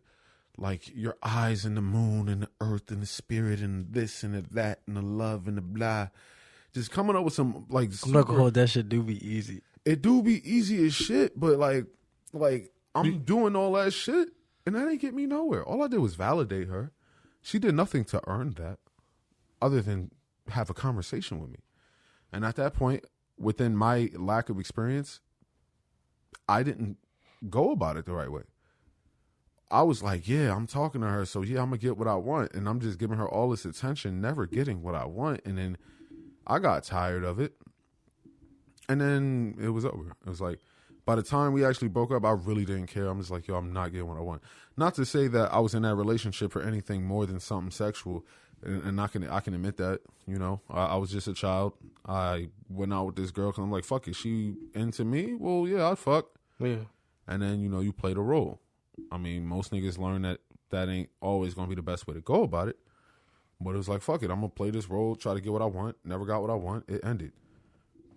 like your eyes and the moon and the earth and the spirit and this and the that and the love and the blah. Just coming up with some like I'm not gonna hold that shit do be easy. it do be easy as shit, but like I'm doing all that shit and that ain't get me nowhere. All I did was validate her. She did nothing to earn that other than have a conversation with me. And at that point, within my lack of experience, I didn't go about it the right way. I was like, yeah, I'm talking to her, so yeah, I'm gonna get what I want. And I'm just giving her all this attention, never getting what I want. And then I got tired of it. And then it was over. It was like, by the time we actually broke up, I really didn't care. I'm just like, yo, I'm not getting what I want. Not to say that I was in that relationship for anything more than something sexual. And I can admit that, you know, I was just a child. I went out with this girl because I'm like, fuck it, she into me? Well, yeah, I'd fuck. Yeah. And then, you know, you play the role. I mean, most niggas learn that ain't always going to be the best way to go about it. But it was like, fuck it, I'm going to play this role, try to get what I want. Never got what I want. It ended.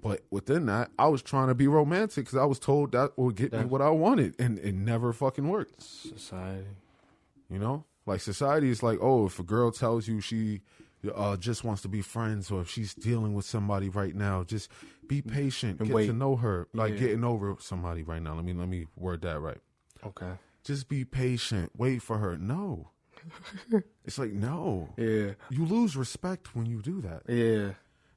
But within that, I was trying to be romantic because I was told that would get me what I wanted. And it never fucking worked. Society. You know? Like, society is like, oh, if a girl tells you she just wants to be friends, or if she's dealing with somebody right now, just be patient, And get wait. to know her. Like, Yeah. getting over somebody right now. Let me word that right. Okay. Just be patient. Wait for her. No. It's like, no. Yeah. You lose respect when you do that. Yeah.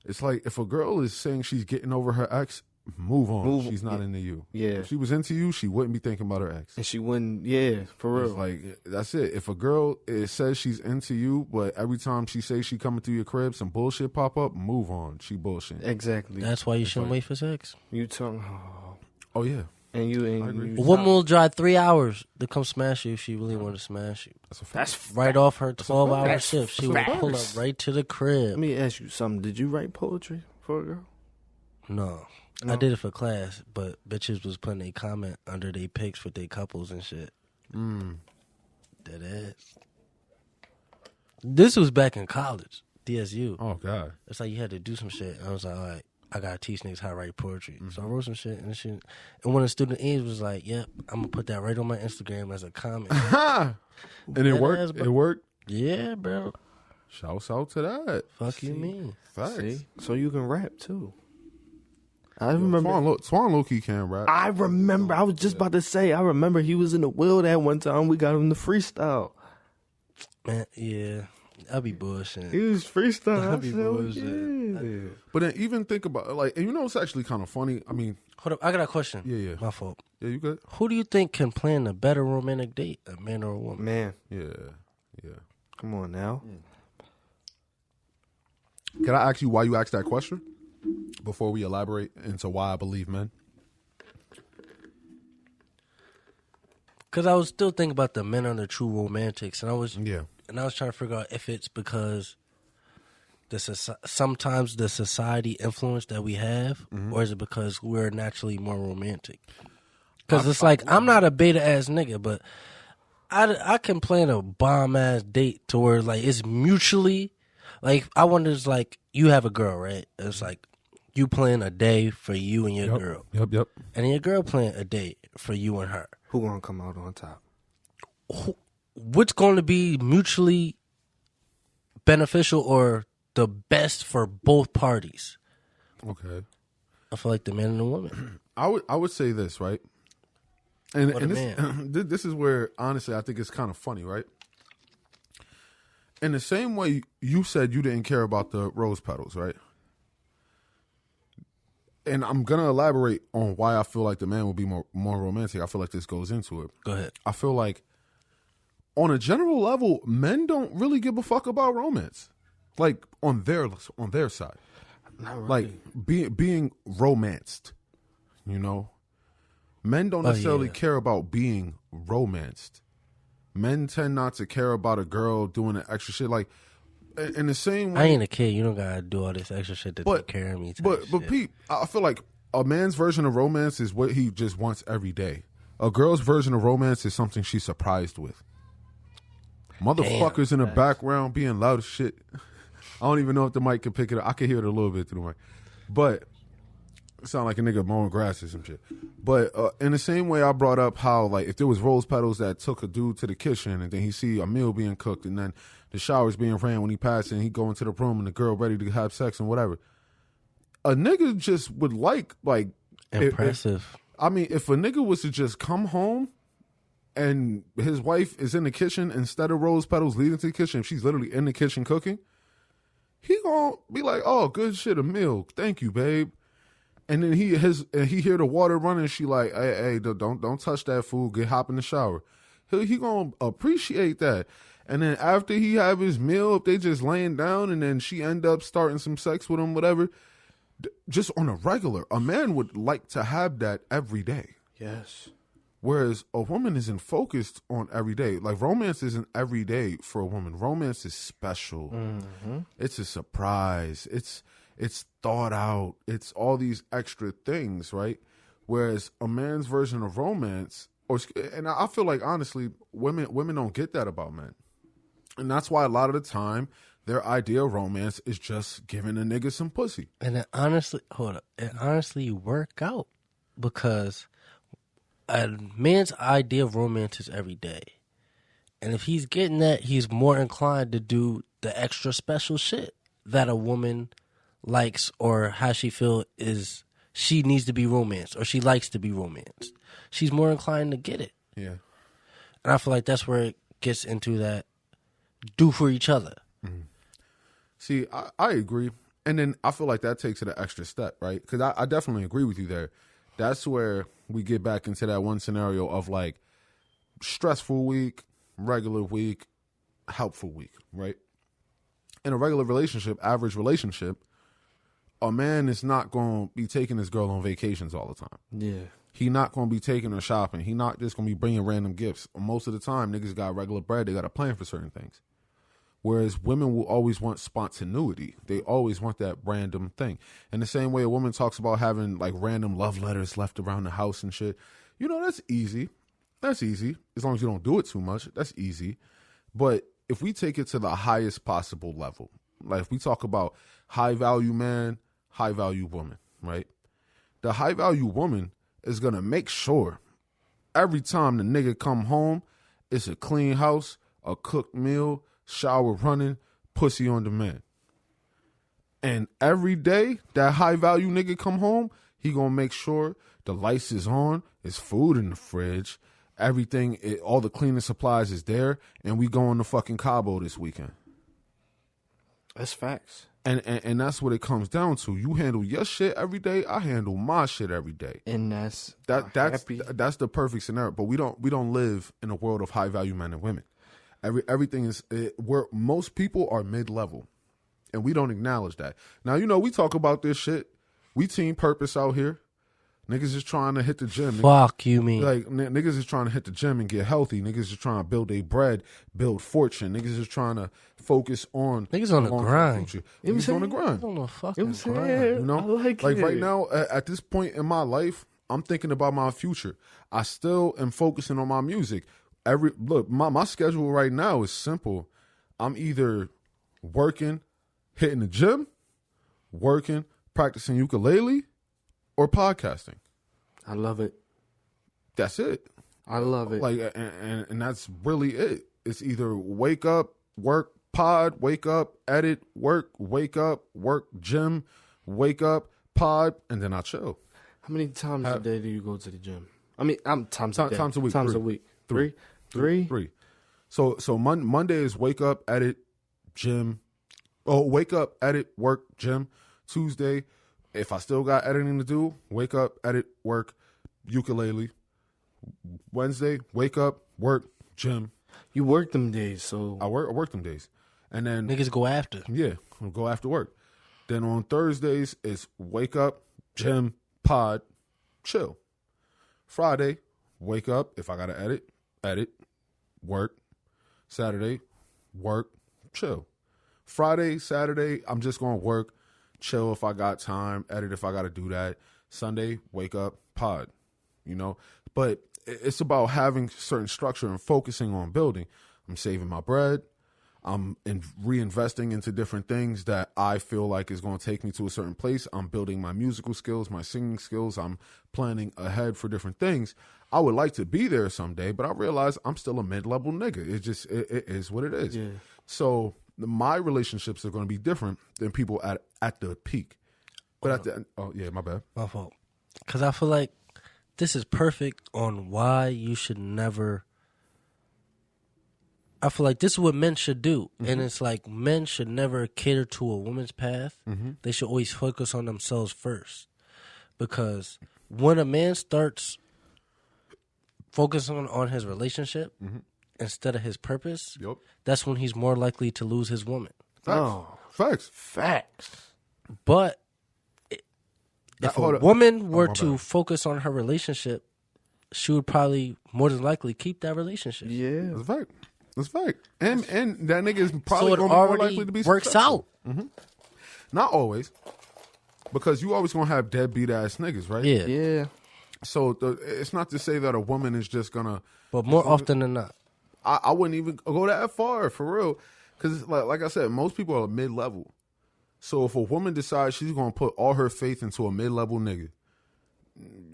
It's like, if a girl is saying she's getting over her ex, move on. She's not yeah. into you. Yeah. If she was into you, she wouldn't be thinking about her ex. And she wouldn't. Yeah, for It's real. like, that's it. If a girl says she's into you, but every time she says she coming through your crib, some bullshit pop up, move on. She bullshit. Exactly. That's why you shouldn't wait for sex. You talking. Oh. Oh, yeah. And you I and agree. you. A woman will drive 3 hours to come smash you if she really want to smash you. That's a fact. That's Right off her 12-hour That's shift, she will facts. pull up right to the crib. Let me ask you something. Did you write poetry for a girl? No. I did it for class, but bitches was putting a comment under their pics with their couples and shit. That is. This was back in college, DSU. Oh, God. It's like you had to do some shit. I was like, all right, I gotta teach niggas how to write poetry. So I wrote some shit and shit. And one of the student aides was like, yep, I'm gonna put that right on my Instagram as a comment. And it That ass, worked. bro. It worked. Yeah, bro. Shouts out to that. Fuck you mean. Facts. See? So you can rap too. I remember. Swan low-key can rap. I remember. I was just about to say. I remember he was in the wheel that one time. We got him to freestyle. Man, yeah. I'll be bullshitting. He was freestyle. I That'd be said, oh, bullshit. yeah. But then even think about, like, and you know, it's actually kind of funny. I mean, Hold up, I got a question. Yeah. My fault. yeah, you good? Who do you think can plan a better romantic date, a man or a woman? Man, Yeah. come on now. Can I ask you why you asked that question before we elaborate into why I believe men? Because I was still thinking about the men are the true romantics, and I was Yeah. trying to figure out if it's because sometimes the society influence that we have, or is it because we're naturally more romantic? Because it's like I'm not a beta ass nigga, but I can plan a bomb ass date to where like it's mutually like I wonder it's like you have a girl, right? It's like you plan a day for you and your girl, Yep. and then your girl plan a day for you and her. Who gonna come out on top? What's going to be mutually beneficial or the best for both parties? Okay. I feel like the man and the woman. I would say this, right? And What a this is where honestly I think it's kind of funny, right? In the same way you said you didn't care about the rose petals, right? And I'm gonna elaborate on why I feel like the man will be more romantic. I feel like this goes into it. Go ahead. I feel like on a general level, men don't really give a fuck about romance. Like on their side. Not really. Like being romanced, you know? Men don't necessarily care about being romanced. Men tend not to care about a girl doing the extra shit. Like in the same way, I ain't a kid. You don't gotta do all this extra shit to take care of me. But Pete, I feel like a man's version of romance is what he just wants every day. A girl's version of romance is something she's surprised with. Motherfuckers in the background being loud as shit. I don't even know if the mic can pick it up. I can hear it a little bit through the mic. But it sound like a nigga mowing grass or some shit. But in the same way I brought up how, like, if there was rose petals that took a dude to the kitchen and then he see a meal being cooked and then the shower's being ran when he passed and he go into the room and the girl ready to have sex and whatever. A nigga just would like impressive. If a nigga was to just come home and his wife is in the kitchen instead of rose petals leading to the kitchen, if she's literally in the kitchen cooking, he gonna be like, "Oh, good shit, a meal. Thank you, babe." And then he hear the water running. She like, "Hey, don't touch that food. Hop in the shower." He gonna appreciate that. And then after he have his meal, if they just laying down, and then she end up starting some sex with him, whatever. Just on a regular, a man would like to have that every day. Yes. Whereas a woman isn't focused on every day. Like romance isn't every day for a woman. Romance is special. Mm-hmm. It's a surprise. It's thought out. It's all these extra things, right? Whereas a man's version of romance, and I feel like honestly, women don't get that about men, and that's why a lot of the time their idea of romance is just giving a nigga some pussy. And it honestly work out because a man's idea of romance is every day. And if he's getting that, he's more inclined to do the extra special shit that a woman likes or how she feel is she needs to be romanced or she likes to be romanced. She's more inclined to get it. Yeah. And I feel like that's where it gets into that do for each other. Mm-hmm. See, I agree. And then I feel like that takes it an extra step, right? Because I definitely agree with you there. That's where we get back into that one scenario of like stressful week, regular week, helpful week, right? In a regular relationship, average relationship, a man is not going to be taking his girl on vacations all the time. Yeah. He not going to be taking her shopping. He not just going to be bringing random gifts. Most of the time, niggas got regular bread. They got a plan for certain things. Whereas women will always want spontaneity. They always want that random thing. In the same way a woman talks about having like random love letters left around the house and shit. You know, that's easy. That's easy. As long as you don't do it too much, that's easy. But if we take it to the highest possible level, like if we talk about high value man, high value woman, right? The high value woman is going to make sure every time the nigga come home, it's a clean house, a cooked meal, shower running, pussy on demand. And every day that high value nigga come home, he gonna make sure the lights is on, there's food in the fridge, everything, all the cleaning supplies is there, and we going to fucking Cabo this weekend. That's facts. And that's what it comes down to. You handle your shit every day, I handle my shit every day. And that's the perfect scenario. But we don't live in a world of high value men and women. Everything is where most people are mid-level, and we don't acknowledge that. Now, you know, we talk about this shit. We team purpose out here. Niggas is trying to hit the gym. Fuck you mean. Like niggas is trying to hit the gym and get healthy. Niggas is trying to build a bread, build fortune. Niggas is trying to focus on Niggas on the long-term grind. future. You know what Niggas I'm on the saying? grind. on the You fucking know what I'm grind. saying? You know, I like right it. now at this point in my life, I'm thinking about my future. I still am focusing on my music. My schedule right now is simple. I'm either working, hitting the gym, working, practicing ukulele, or podcasting. I love it. That's it. I love it. Like, and that's really it. It's either wake up, work, pod, wake up, edit, work, wake up, work, gym, wake up, pod, and then I chill. How many times a day do you go to the gym? I mean, times a day. Times a week. Times Three. a week. Three? Three. So Monday is wake up, edit, gym. Oh, wake up, edit, work, gym. Tuesday, if I still got editing to do, wake up, edit, work, ukulele. Wednesday, wake up, work, gym. You work them days, so I work them days. And then Niggas go after. yeah, we'll go after work. Then on Thursdays, it's wake up, gym, pod, chill. Friday, wake up. If I got to edit, work. Saturday, work, chill. Friday, Saturday, I'm just going to work, chill if I got time, edit if I got to do that. Sunday, wake up, pod, you know. But it's about having certain structure and focusing on building. I'm saving my bread. I'm reinvesting into different things that I feel like is going to take me to a certain place. I'm building my musical skills, my singing skills. I'm planning ahead for different things. I would like to be there someday, but I realize I'm still a mid-level nigga. It is what it is. Yeah. So my relationships are going to be different than people at the peak. But at the end, oh yeah, my bad. My fault. Because I feel like this is perfect on why you should never. I feel like this is what men should do. And it's like men should never cater to a woman's path. They should always focus on themselves first. Because when a man starts focusing on his relationship instead of his purpose, Yep. that's when he's more likely to lose his woman. Facts. facts. But if hold a up. woman were my to bad. focus on her relationship, she would probably more than likely keep that relationship. Yeah. That's a fact. That's a fact. And that nigga is probably So it going to be more already likely to be works successful. out. Not always. Because you always going to have deadbeat ass niggas, right? Yeah. Yeah. So it's not to say that a woman is just going to... But more often than not. I wouldn't even go that far, for real. Because like I said, most people are mid-level. So if a woman decides she's going to put all her faith into a mid-level nigga,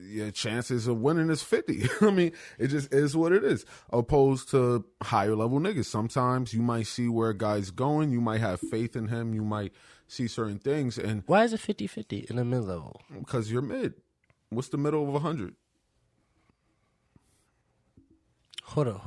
your chances of winning is 50. I mean, it just is what it is. Opposed to higher level niggas. Sometimes you might see where a guy's going. You might have faith in him. You might see certain things. And Why is it 50-50 in the mid-level? because you're mid. What's the middle of 100? Hold on.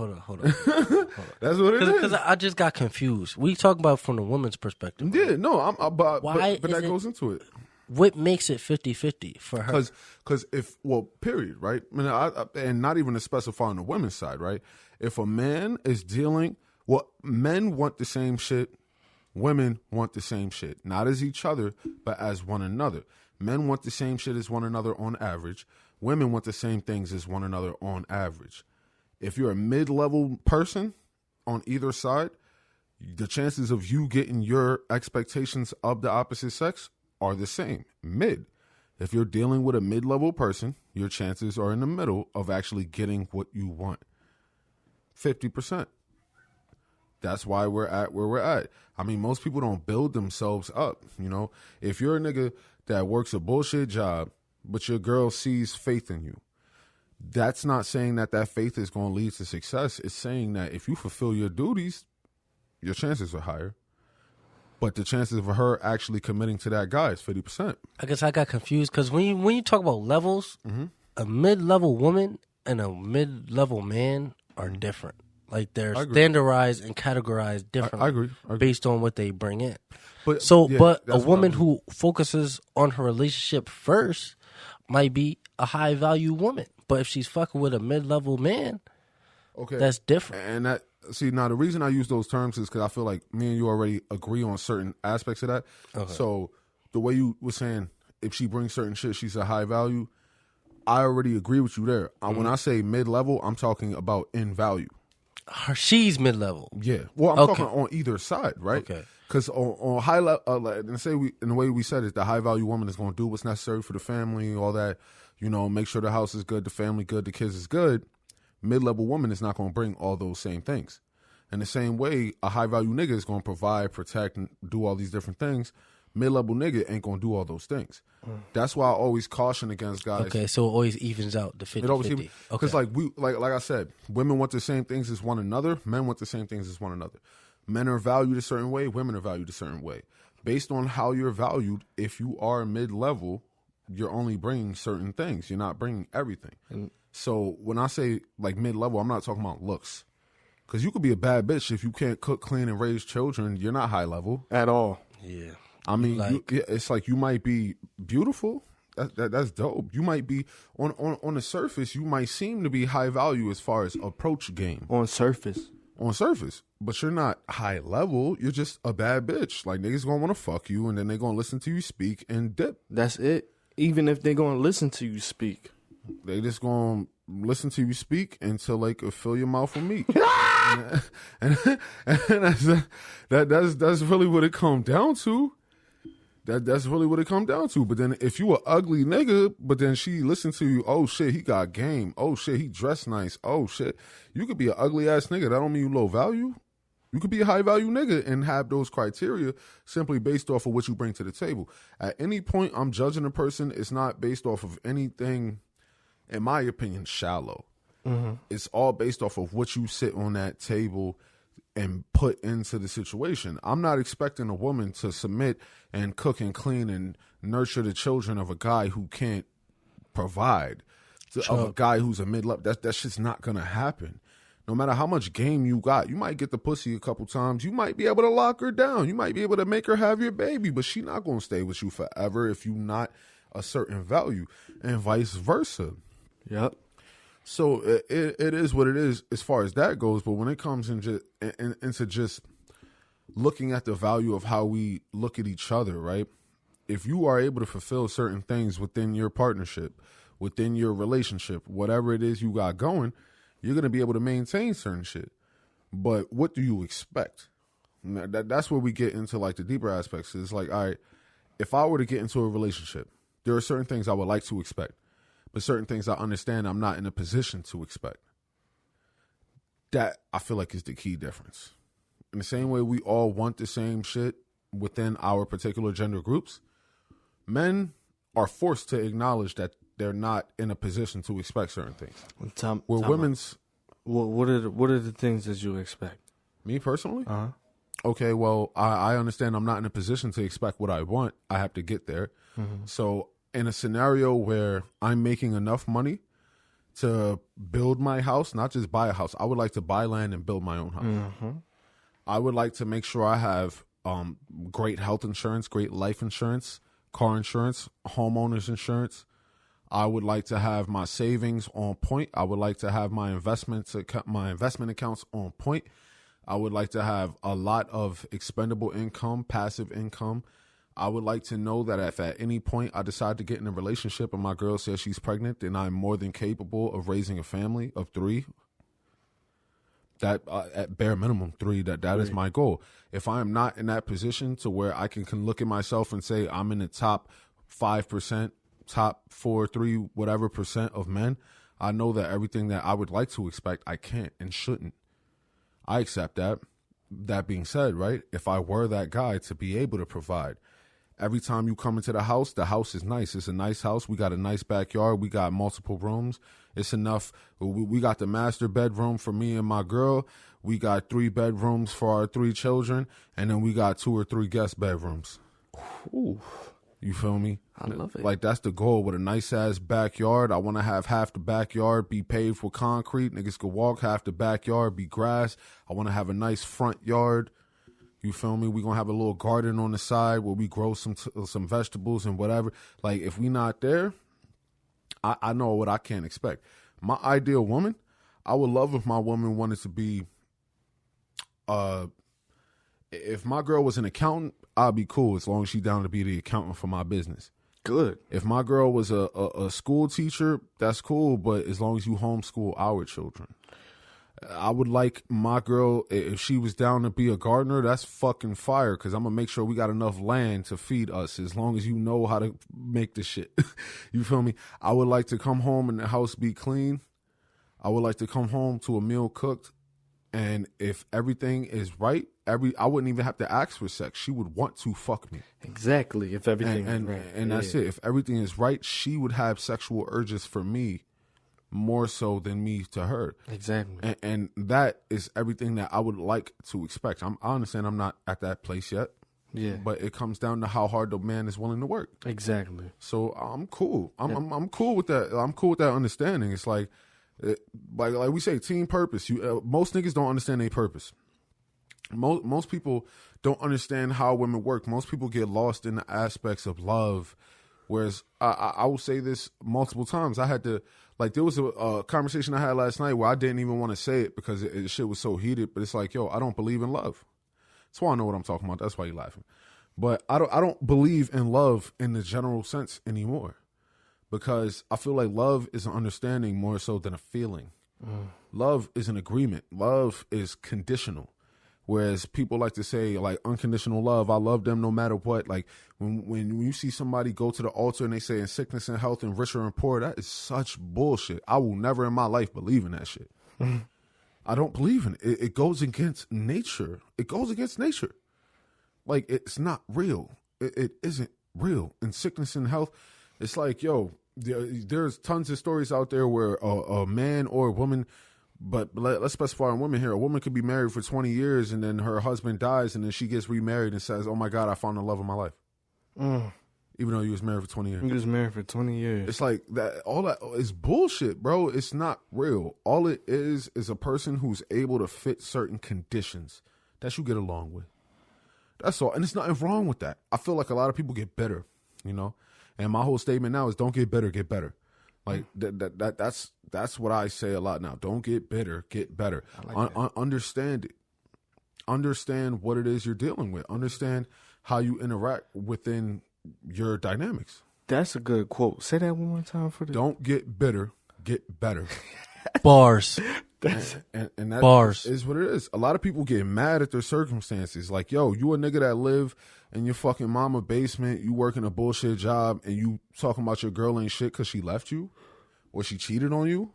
That's what it is. Because I just got confused. We talk about from the woman's perspective. Yeah, no, but Why that is it- goes into it. What makes it 50-50 for her? Because if, well, period, right? I mean, and not even to specify on the women's side, right? If a man is dealing, well, men want the same shit, women want the same shit, not as each other, but as one another. Men want the same shit as one another on average. Women want the same things as one another on average. If you're a mid-level person on either side, the chances of you getting your expectations of the opposite sex are the same, mid. If you're dealing with a mid-level person, your chances are in the middle of actually getting what you want. 50%. That's why we're at where we're at. I mean, most people don't build themselves up, you know? If you're a nigga that works a bullshit job, but your girl sees faith in you, that's not saying that faith is going to lead to success. It's saying that if you fulfill your duties, your chances are higher. But the chances of her actually committing to that guy is 50%. I guess I got confused because when you talk about levels, a mid-level woman and a mid-level man are different. Like they're I agree. standardized and categorized differently I agree. based on what they bring in. But So, yeah, but a that's what woman I mean. who focuses on her relationship first might be a high-value woman. But if she's fucking with a mid-level man, Okay. that's different. And that, see, now the reason I use those terms is because I feel like me and you already agree on certain aspects of that. Okay. So the way you were saying, if she brings certain shit, she's a high value. I already agree with you there. When I say mid-level, I'm talking about in value. She's mid level. Yeah. Well, I'm Okay. talking on either side, right? Okay. Because on high level, and say in the way we said it, the high value woman is going to do what's necessary for the family, all that. Make sure the house is good, the family good, the kids is good. Mid level woman is not going to bring all those same things. In the same way, a high value nigga is going to provide, protect, and do all these different things. Mid level nigga ain't going to do all those things. That's why I always caution against guys. Okay, so it always evens out the 50-50. It always because Okay. like I said, women want the same things as one another. Men want the same things as one another. Men are valued a certain way. Women are valued a certain way. Based on how you're valued, if you are mid-level, you're only bringing certain things. You're not bringing everything. So when I say like mid-level, I'm not talking about looks. Because you could be a bad bitch if you can't cook, clean, and raise children. You're not high level. At all. Yeah. I mean, it's like you might be beautiful. That's dope. You might be on the surface. You might seem to be high value as far as approach game On surface. but you're not high level. You're just a bad bitch. Like niggas gonna want to fuck you, and then they gonna listen to you speak and dip. That's it. Even if they're going to listen to you speak. They just gonna listen to you speak until they could fill your mouth with meat. and that's really what it comes down to. That's really what it comes down to. But then if you a ugly nigga, but then she listen to you, oh shit, he got game. Oh shit, he dressed nice. Oh shit. You could be an ugly ass nigga. That don't mean you low value. You could be a high value nigga and have those criteria simply based off of what you bring to the table. At any point I'm judging a person, it's not based off of anything, in my opinion, shallow. It's all based off of what you sit on that table and put into the situation. I'm not expecting a woman to submit and cook and clean and nurture the children of a guy who can't provide, of a guy who's a mid-level. That's just not going to happen. No matter how much game you got, you might get the pussy a couple times. You might be able to lock her down. You might be able to make her have your baby, but she not going to stay with you forever if you not a certain value, and vice versa. Yep. So it is what it is as far as that goes. But when it comes into just looking at the value of how we look at each other, right? If you are able to fulfill certain things within your partnership, within your relationship, whatever it is you got going, you're going to be able to maintain certain shit. But what do you expect? That's where we get into like the deeper aspects. It's like, all right, if I were to get into a relationship, there are certain things I would like to expect. But certain things I understand I'm not in a position to expect. That, I feel like, is the key difference. In the same way we all want the same shit within our particular gender groups, men are forced to acknowledge that they're not in a position to expect certain things. Women's... What are the things that you expect? Me personally? Uh-huh. Okay, well, I understand I'm not in a position to expect what I want. I have to get there. Mm-hmm. So... in a scenario where I'm making enough money to build my house, not just buy a house, I would like to buy land and build my own house. Mm-hmm. I would like to make sure I have great health insurance, great life insurance, car insurance, homeowners insurance. I would like to have my savings on point. I would like to have my investment accounts on point. I would like to have a lot of expendable income, passive income. I would like to know that if at any point I decide to get in a relationship and my girl says she's pregnant, then I'm more than capable of raising a family of 3. That at bare minimum 3. That is my goal. If I am not in that position to where I can look at myself and say I'm in the top 5%, top 4, 3, whatever percent of men, I know that everything that I would like to expect, I can't and shouldn't. I accept that. That being said, right, if I were that guy to be able to provide, every time you come into the house is nice. It's a nice house. We got a nice backyard. We got multiple rooms. It's enough. We got the master bedroom for me and my girl. We got 3 bedrooms for our 3 children. And then we got 2 or 3 guest bedrooms. Ooh. You feel me? I love it. Like, that's the goal with a nice-ass backyard. I want to have half the backyard be paved with concrete. Niggas could walk. Half the backyard be grass. I want to have a nice front yard. You feel me? We're going to have a little garden on the side where we grow some vegetables and whatever. Like, if we not there, I know what I can't expect. My ideal woman, I would love if my woman wanted to be, if my girl was an accountant, I'd be cool as long as she's down to be the accountant for my business. Good. If my girl was a school teacher, that's cool, but as long as you homeschool our children. I would like my girl, if she was down to be a gardener, that's fucking fire, because I'm going to make sure we got enough land to feed us as long as you know how to make the shit. You feel me? I would like to come home and the house be clean. I would like to come home to a meal cooked. And if everything is right, I wouldn't even have to ask for sex. She would want to fuck me. Exactly. If everything And is right. and that's it. If everything is right, she would have sexual urges for me more so than me to her. Exactly. And that is everything that I would like to expect. I understand I'm not at that place yet. Yeah. But it comes down to how hard the man is willing to work. Exactly. So I'm cool. I'm cool with that. I'm cool with that understanding. It's like we say, team purpose. Most niggas don't understand their purpose. Most people don't understand how women work. Most people get lost in the aspects of love. Whereas I will say this multiple times. I had to, like, there was a conversation I had last night where I didn't even want to say it because shit was so heated. But it's like, yo, I don't believe in love. That's why I know what I'm talking about. That's why you're laughing. But I don't believe in love in the general sense anymore, because I feel like love is an understanding more so than a feeling. Love is an agreement. Love is conditional. Whereas people like to say, like, unconditional love, I love them no matter what. Like, when you see somebody go to the altar and they say in sickness and health and richer and poor, that is such bullshit. I will never in my life believe in that shit. I don't believe in it. It goes against nature. It goes against nature. Like, it's not real. It isn't real. In sickness and health, it's like, yo, there's tons of stories out there where a man or a woman, but let's specify on women here. A woman could be married for 20 years and then her husband dies and then she gets remarried and says, oh my God, I found the love of my life. Even though you was married for 20 years. You was married for 20 years. It's like that. All that is bullshit, bro. It's not real. All it is a person who's able to fit certain conditions that you get along with. That's all. And there's nothing wrong with that. I feel like a lot of people get bitter, you know? And my whole statement now is don't get bitter, get better. Like that's what I say a lot now. Don't get bitter, get better. Understand it. Understand what it is you're dealing with. Understand how you interact within your dynamics. That's a good quote. Say that one more time for the. Don't get bitter, get better. Bars. And that Bars. is what it is. A lot of people get mad at their circumstances. Like, yo, you a nigga that live in your fucking mama basement, you working a bullshit job, and you talking about your girl ain't shit because she left you or she cheated on you.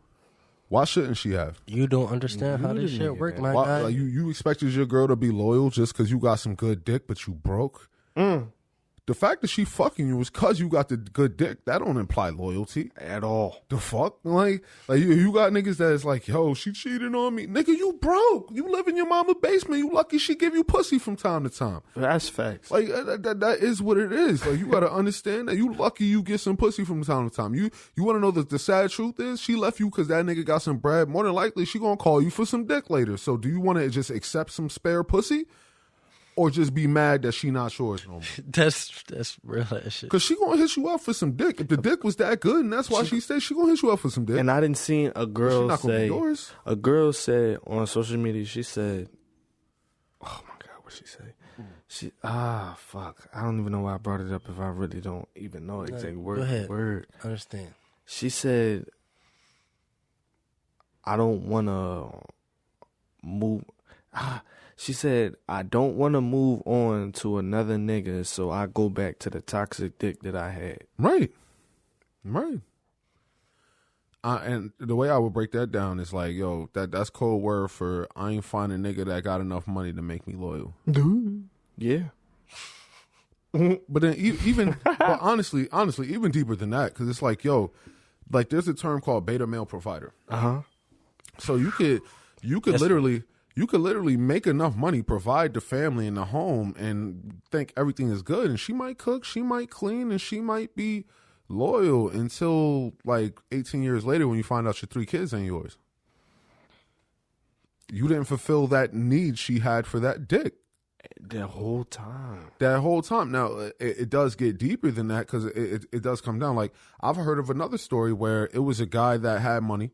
Why shouldn't she have? You don't understand how this shit work, my guy. Like, you expected your girl to be loyal just because you got some good dick, but you broke? The fact that she fucking you is because you got the good dick. That don't imply loyalty At all. The fuck? Like you got niggas that is like, yo, she cheated on me. Nigga, you broke. You live in your mama basement. You lucky she give you pussy from time to time. That's facts. Like, that is what it is. Like, you got to understand that you lucky you get some pussy from time to time. You want to know that the sad truth is she left you because that nigga got some bread. More than likely, she going to call you for some dick later. So do you want to just accept some spare pussy? Or just be mad that she not yours no more? That's real ass shit. Because she going to hit you up for some dick. If the dick was that good and that's why she stayed, she going to hit you up for some dick. And I didn't see a girl She not gonna be say. yours. A girl said on social media, she said, oh my God, what she say? Fuck. I don't even know why I brought it up if I really don't even know exact word. Go ahead. Word. I understand. She said, I don't want to move. She said, I don't want to move on to another nigga, so I go back to the toxic dick that I had. Right. And the way I would break that down is like, yo, that's code word for I ain't find a nigga that got enough money to make me loyal. Yeah. But then but honestly, even deeper than that, because it's like, yo, like there's a term called beta male provider. So you could literally make enough money, provide the family and the home, and think everything is good. And she might cook, she might clean, and she might be loyal until like 18 years later when you find out your 3 kids ain't yours. You didn't fulfill that need she had for that dick. The whole time. Now, it does get deeper than that because it does come down. Like, I've heard of another story where it was a guy that had money.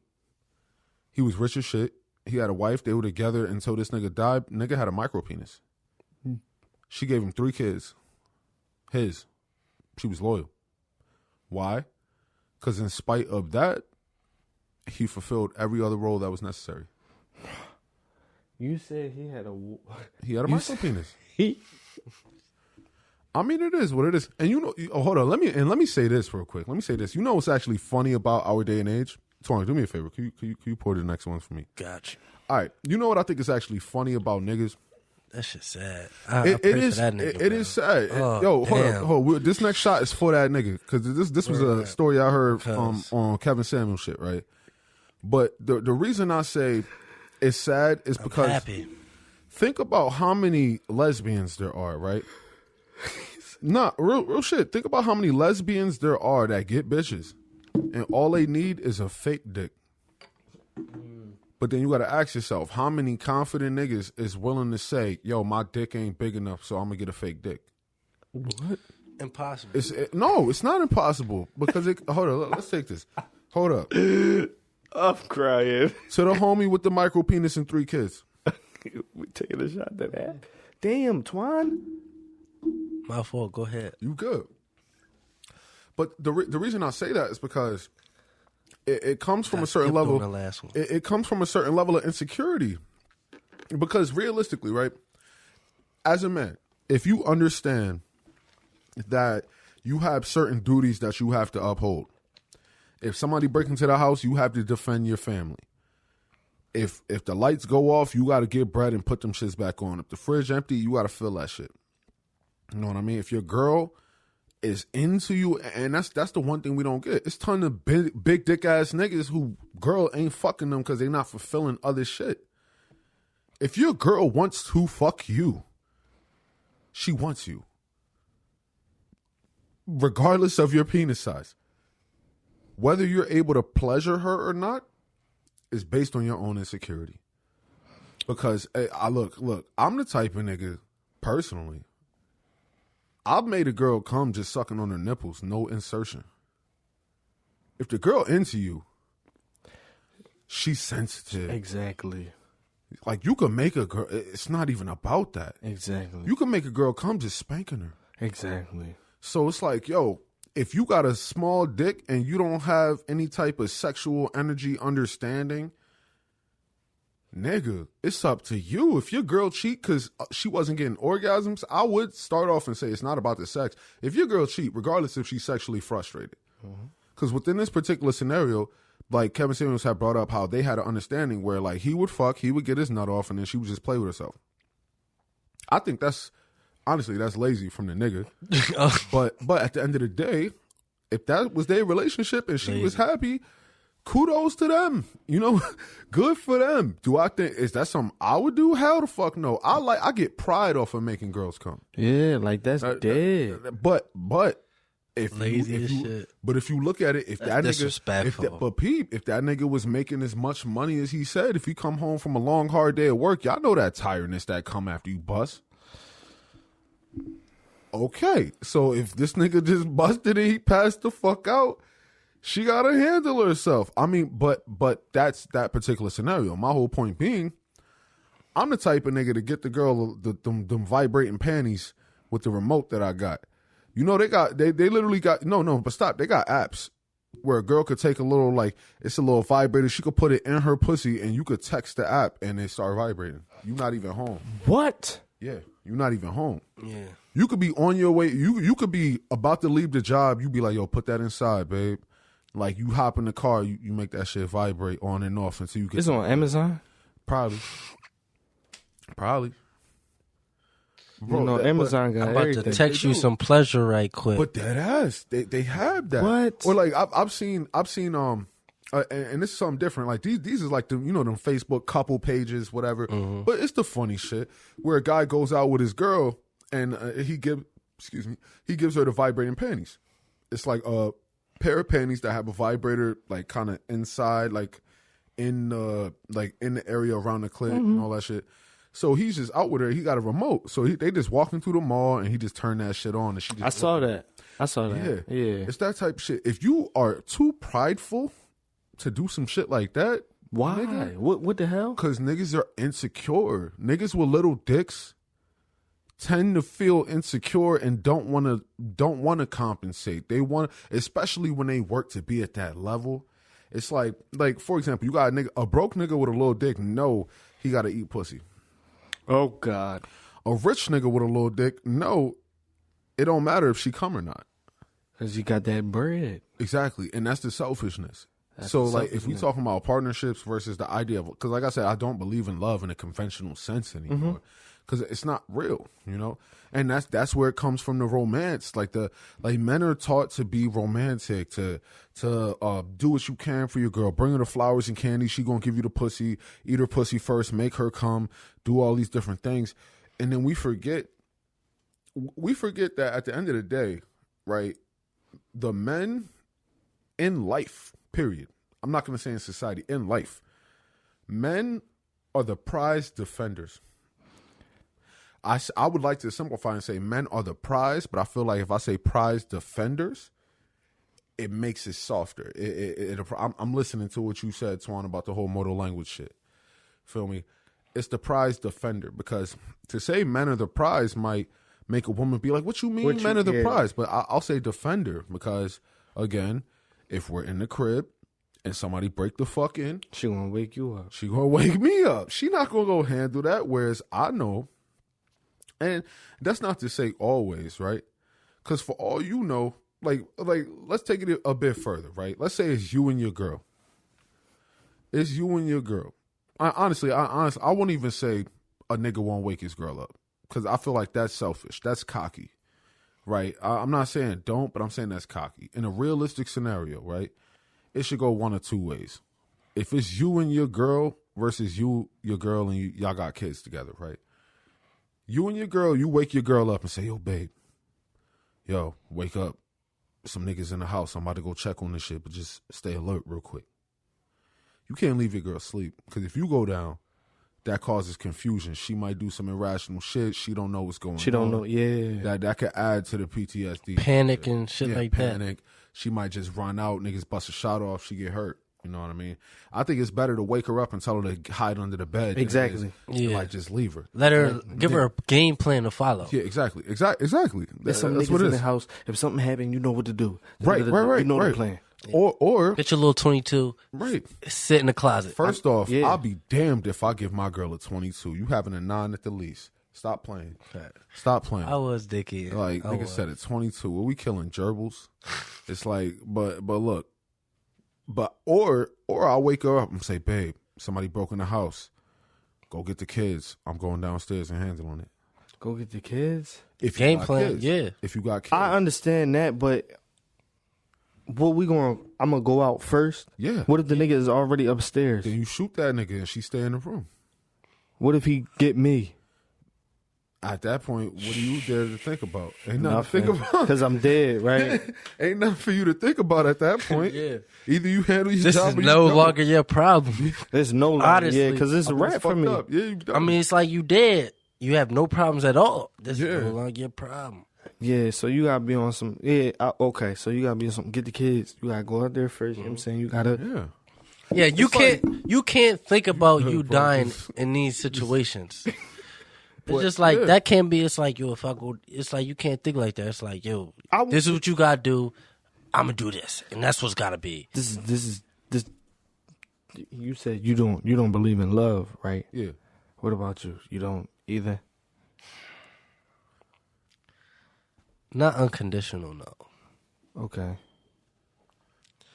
He was rich as shit. He had a wife. They were together until this nigga died. Nigga had a micro penis. She gave him 3 kids. She was loyal. Why? Because in spite of that, he fulfilled every other role that was necessary. You said he had a. He had a You micro penis. He. I mean, it is what it is. And you know, hold on. Let me say this real quick. Let me say this. You know what's actually funny about our day and age? Twan, do me a favor. Can you pour the next one for me? Got you. All right. You know what I think is actually funny about niggas? That shit's sad. It is. That nigga, It is sad. Oh, Yo, damn. hold on. This next shot is for that nigga because this was a story I heard on Kevin Samuel shit, right? But the reason I say it's sad is because happy. think about how many lesbians there are, right? Nah, real shit. Think about how many lesbians there are that get bitches, and all they need is a fake dick. But then you got to ask yourself, how many confident niggas is willing to say, "Yo, my dick ain't big enough, so I'm gonna get a fake dick." What? Impossible. No, it's not impossible because hold on, let's take this. Hold up. I'm crying. To the homie with the micro penis and 3 kids. We taking a shot at that. Damn, Twan. My fault. Go ahead. You good. But the reason I say that is because it comes from a certain level. The last one. It comes from a certain level of insecurity. Because realistically, right, as a man, if you understand that you have certain duties that you have to uphold, if somebody breaks into the house, you have to defend your family. If the lights go off, you got to get bread and put them shits back on. If the fridge empty, you got to fill that shit. You know what I mean? If your girl is into you, and that's the one thing we don't get. It's ton of big dick ass niggas who girl ain't fucking them because they not fulfilling other shit. If your girl wants to fuck you, she wants you. Regardless of your penis size. Whether you're able to pleasure her or not is based on your own insecurity. Because look, I'm the type of nigga, personally, I've made a girl come just sucking on her nipples, no insertion. If the girl into you, she's sensitive. Exactly. Like, you can make a girl, it's not even about that. Exactly. You can make a girl come just spanking her. Exactly. So it's like, yo, if you got a small dick and you don't have any type of sexual energy understanding, nigga, it's up to you. If your girl cheat because she wasn't getting orgasms, I would start off and say it's not about the sex. If your girl cheat, regardless if she's sexually frustrated. Because within this particular scenario, like Kevin Samuels had brought up how they had an understanding where like he would fuck, he would get his nut off, and then she would just play with herself. I think honestly, that's lazy from the nigga. But at the end of the day, if that was their relationship and she was happy, kudos to them. You know, good for them. Do I think is that something I would do? Hell the fuck no. I get pride off of making girls come. Yeah, like that's dead. But if Lazy as shit. But if you look at it, if That's that nigga, disrespectful. if that nigga was making as much money as he said, if he come home from a long hard day of work, y'all know that tiredness that come after you bust. Okay, so if this nigga just busted and he passed the fuck out, she gotta handle herself. I mean, but that's that particular scenario. My whole point being, I'm the type of nigga to get the girl them vibrating panties with the remote that I got. You know, they literally got but stop. They got apps where a girl could take a little, like, it's a little vibrator. She could put it in her pussy and you could text the app and it start vibrating. You not even home. What? Yeah, you're not even home. Yeah. You could be on your way. You could be about to leave the job. You be like, yo, put that inside, babe. Like, you hop in the car, you make that shit vibrate on and off until you get. It's on Amazon? Probably. Bro, you know, Amazon got I'm about everything. to text you some pleasure right quick. But that ass, they have that. What? Or like I've seen and this is something different. Like these is like them Facebook couple pages, whatever. Mm-hmm. But it's the funny shit where a guy goes out with his girl and he gives her the vibrating panties. It's like a pair of panties that have a vibrator, like kind of inside, like in the area around the clit and all that shit. So he's just out with her. He got a remote. So they just walking through the mall and he just turned that shit on. And she just I saw that. Yeah. It's that type of shit. If you are too prideful to do some shit like that, Why? nigga, What the hell? because niggas are insecure. Niggas with little dicks tend to feel insecure and don't want to compensate. They want, especially when they work to be at that level. It's like for example, you got a broke nigga with a little dick. No, he got to eat pussy. Oh God. A rich nigga with a little dick. No, it don't matter if she come or not. Cause you got that bread. Exactly, and that's the selfishness. That's So, the like, if we selfishness. talking about partnerships versus the idea of, because, like I said, I don't believe in love in a conventional sense anymore, because it's not real, you know. And that's where it comes from, the romance. Like men are taught to be romantic, to do what you can for your girl, bring her the flowers and candy. She gonna give you the pussy, eat her pussy first, make her come, do all these different things, and then we forget that at the end of the day, right? The men in life, period. I'm not going to say in society, in life, men are the prize defenders. I would like to simplify and say men are the prize, but I feel like if I say prize defenders, it makes it softer. I'm listening to what you said, Twan, about the whole modal language shit. Feel me? It's the prize defender, because to say men are the prize might make a woman be like, what you mean men are the prize? But I'll say defender, because, again, if we're in the crib and somebody break the fuck in, She gonna wake you up. she gonna wake me up. She not gonna go handle that. Whereas I know, and that's not to say always, right? Because for all you know, like let's take it a bit further, right? Let's say it's you and your girl. It's you and your girl. I honestly, I won't even say a nigga won't wake his girl up, because I feel like that's selfish. That's cocky, right? I'm not saying don't, but I'm saying that's cocky. In a realistic scenario, right, it should go one or two ways. If it's you and your girl versus you, your girl, and y'all got kids together, right? You and your girl, you wake your girl up and say, yo, babe, yo, wake up. Some niggas in the house. I'm about to go check on this shit, but just stay alert real quick. You can't leave your girl asleep, because if you go down, that causes confusion. She might do some irrational shit. She don't know what's going on. She don't know. Yeah. That could add to the PTSD. Panic and shit like that. Panic. She might just run out. Niggas bust a shot off. She get hurt. You know what I mean? I think it's better to wake her up and tell her to hide under the bed. Exactly. Yeah. Like, just leave her. Let her give her a game plan to follow. Yeah, exactly. Exactly. There's some That's niggas what it in the is. house. If something happened, you know what to do. Right. You know the plan. Or Get your little 22. right. Sit in the closet. First off, yeah. I'll be damned if I give my girl a 22. You having a 9 at the least. Stop playing. Stop playing. I was dickhead. Like, I nigga was. said at 22. What we killing gerbils? It's like, but look, or I'll wake her up and say, babe, somebody broke in the house. Go get the kids. I'm going downstairs and handling it. Go get the kids. If you Game got plan, kids. yeah. If you got kids. I understand that, but I'm gonna go out first. Yeah. What if the nigga is already upstairs? Then you shoot that nigga and she stay in the room. What if he get me? At that point, what do you dare to think about? Ain't nothing to think about. Because I'm dead, right? Ain't nothing for you to think about at that point. Yeah. Either you handle your This job is or you no don't. longer your problem. There's no line. Honestly, Yeah, because it's a I mean, wrap it's for fucked me. up. Yeah, you I done. mean, it's like you dead. You have no problems at all. This Yeah. is no longer your problem. Yeah, so you gotta be on some. Yeah, okay. So you gotta be on some. Get the kids. You gotta go out there first. You know what I'm saying? You gotta. Yeah. Yeah, you It's can't think about you Fuck dying this. in these situations. It's But, just like yeah. that can't be. It's like, yo, if I go, it's like you can't think like that. It's like, yo, this is what you gotta do. I'm gonna do this, and that's what's gotta be. This. You said you don't believe in love, right? Yeah. What about you? You don't either. Not unconditional, no. Okay.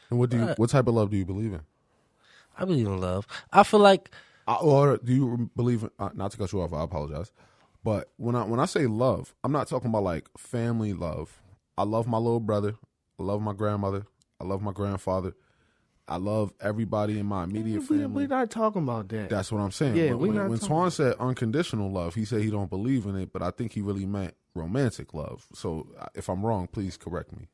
And what type of love do you believe in? I believe in love. I feel like Or do you believe in, not to cut you off, I apologize. But when I say love, I'm not talking about like family love. I love my little brother. I love my grandmother. I love my grandfather. I love everybody in my immediate family. We're not talking about that. That's what I'm saying. Yeah, when we not when talking- Twan said unconditional love, he said he don't believe in it, but I think he really meant romantic love. So if I'm wrong, please correct me.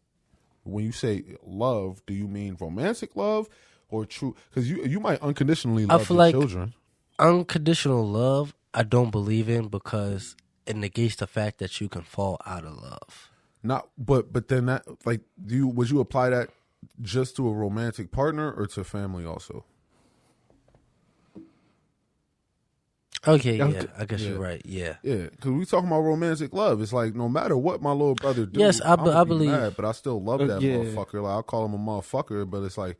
When you say love, do you mean romantic love or true? Because you might unconditionally love feel your like- children. unconditional love, I don't believe in because it negates the fact that you can fall out of love. Not, but then that like, would you apply that just to a romantic partner or to family also? Okay, I'm yeah, t- I guess yeah. you're right. Yeah. Yeah, because we talking about romantic love. It's like no matter what my little brother do, Yes, I I'ma be believe- mad, but I still love that yeah. motherfucker. Like I call him a motherfucker, but it's like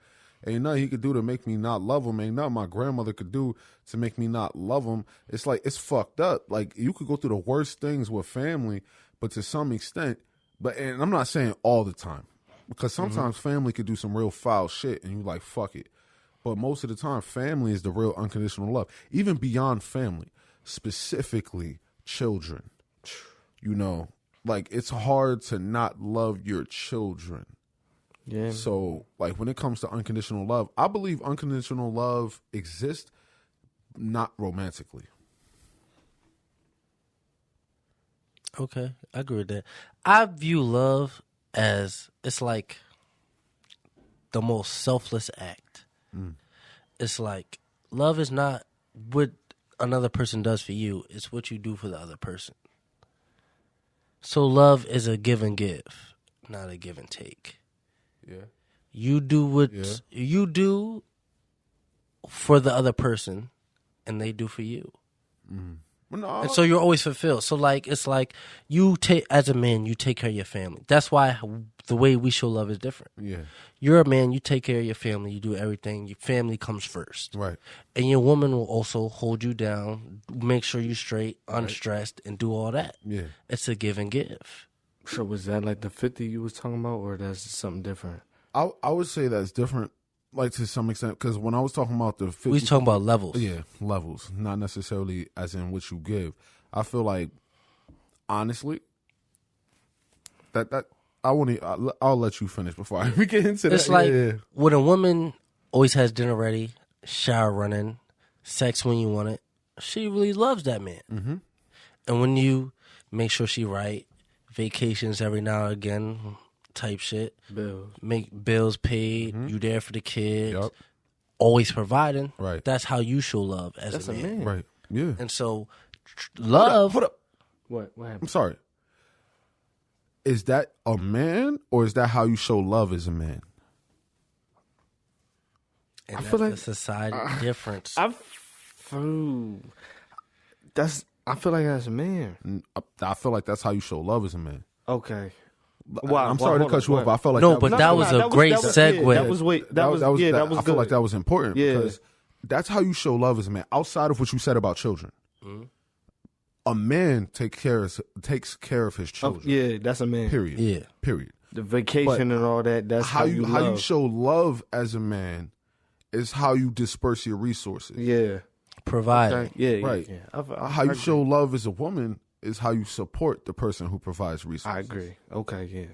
ain't nothing he could do to make me not love him. Ain't nothing my grandmother could do to make me not love him. It's like it's fucked up. Like you could go through the worst things with family, but to some extent, and I'm not saying all the time, because sometimes family could do some real foul shit, and you like fuck it. But most of the time, family is the real unconditional love. Even beyond family, specifically children. You know, like it's hard to not love your children. Yeah. So, like when it comes to unconditional love, I believe unconditional love exists, not romantically. Okay, I agree with that. I view love as it's like the most selfless act. It's like love is not what another person does for you, it's what you do for the other person. So love is a give and give, not a give and take. Yeah. You do what Yeah. you do for the other person and they do for you. Well, no, And so you're always fulfilled. So like it's like you take as a man, you take care of your family. That's why the way we show love is different. yeah, You're a man, you take care of your family, you do everything. Your family comes first. right. And your woman will also hold you down, make sure you're straight, unstressed, and do all that. Yeah. It's a give and give. So was that like the 50 you was talking about, or that's something different? I would say that's different, like to some extent, because when I was talking about the 50, We was talking about levels. yeah, levels, not necessarily as in what you give. I feel like, honestly, that I want to. I'll let you finish before I get into that. It's like yeah. when a woman always has dinner ready, shower running, sex when you want it, she really loves that man. Mm-hmm. And when you make sure she right, vacations every now and again, type shit, Bills. make bills paid, you there for the kids, Yup. always providing. Right. That's how you show love as That's a man. Right. Yeah. And so, love. Hold up. What I'm happened? sorry. Is that a man, or is that how you show love as a man? And I that's feel like- the society difference. I feel like as a man. I feel like that's how you show love as a man. Okay. I'm sorry to cut you off, but I felt like No, that but was, that was a great segue. Yeah, that was I feel good. like that was important Yeah. because that's how you show love as a man. Outside of what you said about children, a man takes care of his Oh, children. yeah, that's a man. Period. Yeah. Period. The vacation and all that. That's How you love. show love as a man is how you disperse your resources. Yeah. Providing. Okay. Yeah. Right. Yeah. How you show love as a woman is how you support the person who provides resources. I agree. Okay. Yeah.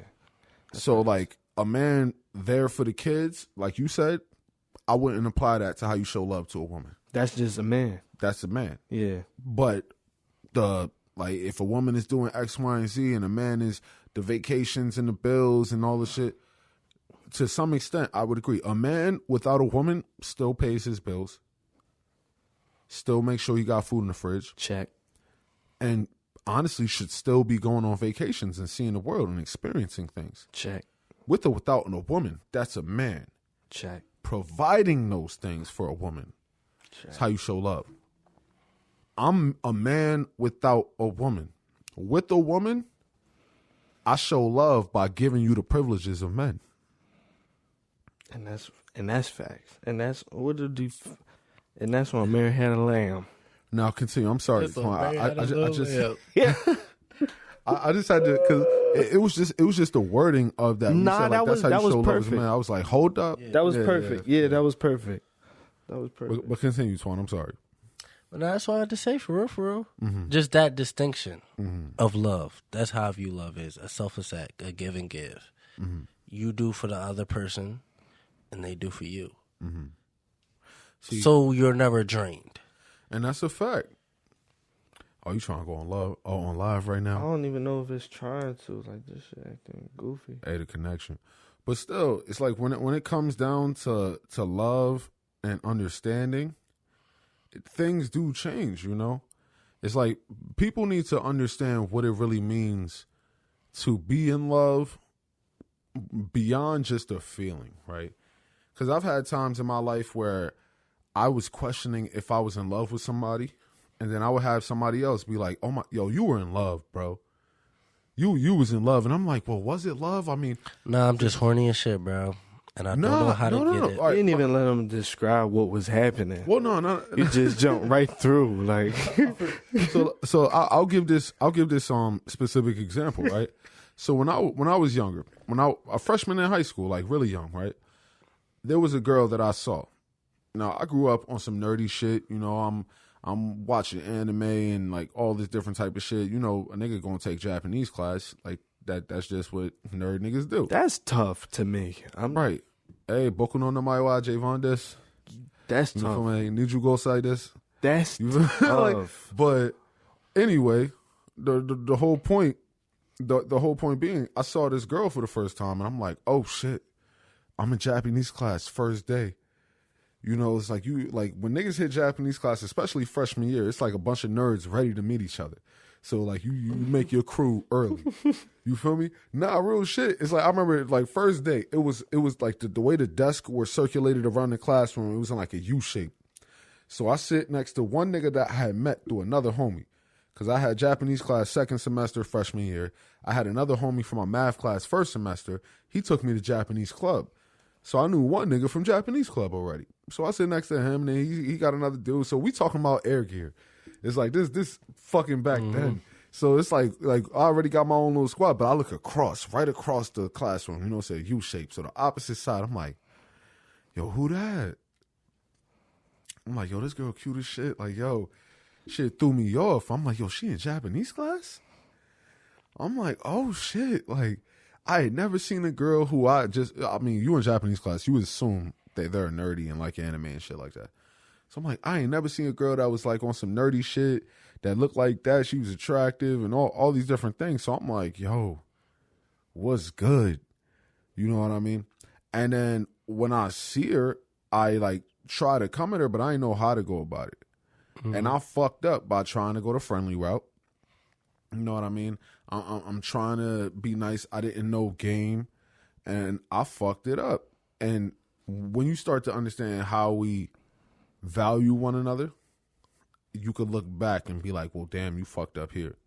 So, like, a man there for the kids, like you said, I wouldn't apply that to how you show love to a woman. That's just a man. That's a man. Yeah. But if a woman is doing X, Y, and Z, and a man is the vacations and the bills and all the shit, to some extent, I would agree. A man without a woman still pays his bills, still makes sure he got food in the fridge, Check. and honestly should still be going on vacations and seeing the world and experiencing things. Check. With or without a woman, that's a man. Check. Providing those things for a woman is how you show love. I'm a man without a woman. With a woman, I show love by giving you the privileges of men. And that's facts. And that's and that's when Mary had a lamb. Now continue. I'm sorry. I just Yeah. I just had to because it was just the wording of that. You Nah, said, like, that that's was- how that you was show love as a perfect. man. I was like, hold up. That was Yeah, perfect. yeah. Yeah, that was perfect. That was perfect. But continue, Twan. I'm sorry. But that's what I had to say, for real. Just that distinction of love. That's how I view love is a selfless act, a give and give. You do for the other person, and they do for you. See- So you're never drained. And that's a fact. Are you trying to go on live right I now? don't even know if it's trying to. Like, this shit acting goofy. Hey, the connection. But still, it's like when it comes down to love and understanding, things do change, you know? It's like people need to understand what it really means to be in love beyond just a feeling, right? Because I've had times in my life where I was questioning if I was in love with somebody and then I would have somebody else be like, "Oh my, yo, you were in love, bro. You was in love," and I'm like, "Well, was it love? I mean, Nah, I'm just horny as shit, bro. And I don't know how to get it. All right, You didn't even let him describe what was happening. well, no. You just jumped right through, like. So I'll give this specific example, right? So when I was younger, a freshman in high school, like really young, right? There was a girl that I saw. Now I grew up on some nerdy shit, you know. I'm watching anime and like all this different type of shit. You know, a nigga gonna take Japanese class, like that's just what nerd niggas do. That's tough to me. I'm Right. Hey, Boku no Namae wa Javon des. That's You know tough. what I mean? Niju say this. That's You feel me? Like, tough. but anyway, the whole point, the whole point being, I saw this girl for the first time, and I'm like, oh shit, I'm in Japanese class first day. You know, it's like when niggas hit Japanese class, especially freshman year, it's like a bunch of nerds ready to meet each other. So like you make your crew early. You feel me? Nah, real shit. It's like I remember like first day, it was like the way the desks were circulated around the classroom, it was in like a U shape. So I sit next to one nigga that I had met through another homie. Cause I had Japanese class second semester freshman year. I had another homie from my math class first semester. He took me to Japanese club. So I knew one nigga from Japanese club already. So I sit next to him, and then he got another dude. So we talking about air gear. It's like this fucking back then. So it's like I already got my own little squad, but I look right across the classroom. You know, it's a U shape. So the opposite side, I'm like, yo, who that? I'm like, yo, this girl cute as shit. Like, yo, shit threw me off. I'm like, yo, she in Japanese class? I'm like, oh shit. Like, I had never seen a girl who you in Japanese class, you would assume that they're nerdy and like anime and shit like that. So I'm like, I ain't never seen a girl that was like on some nerdy shit that looked like that. She was attractive and all these different things. So I'm like, yo, what's good? You know what I mean? And then when I see her, I like try to come at her, but I didn't know how to go about it. And I fucked up by trying to go the friendly route. You know what I mean? I'm trying to be nice. I didn't know game, and I fucked it up. And when you start to understand how we value one another, you could look back and be like, well, damn, you fucked up here.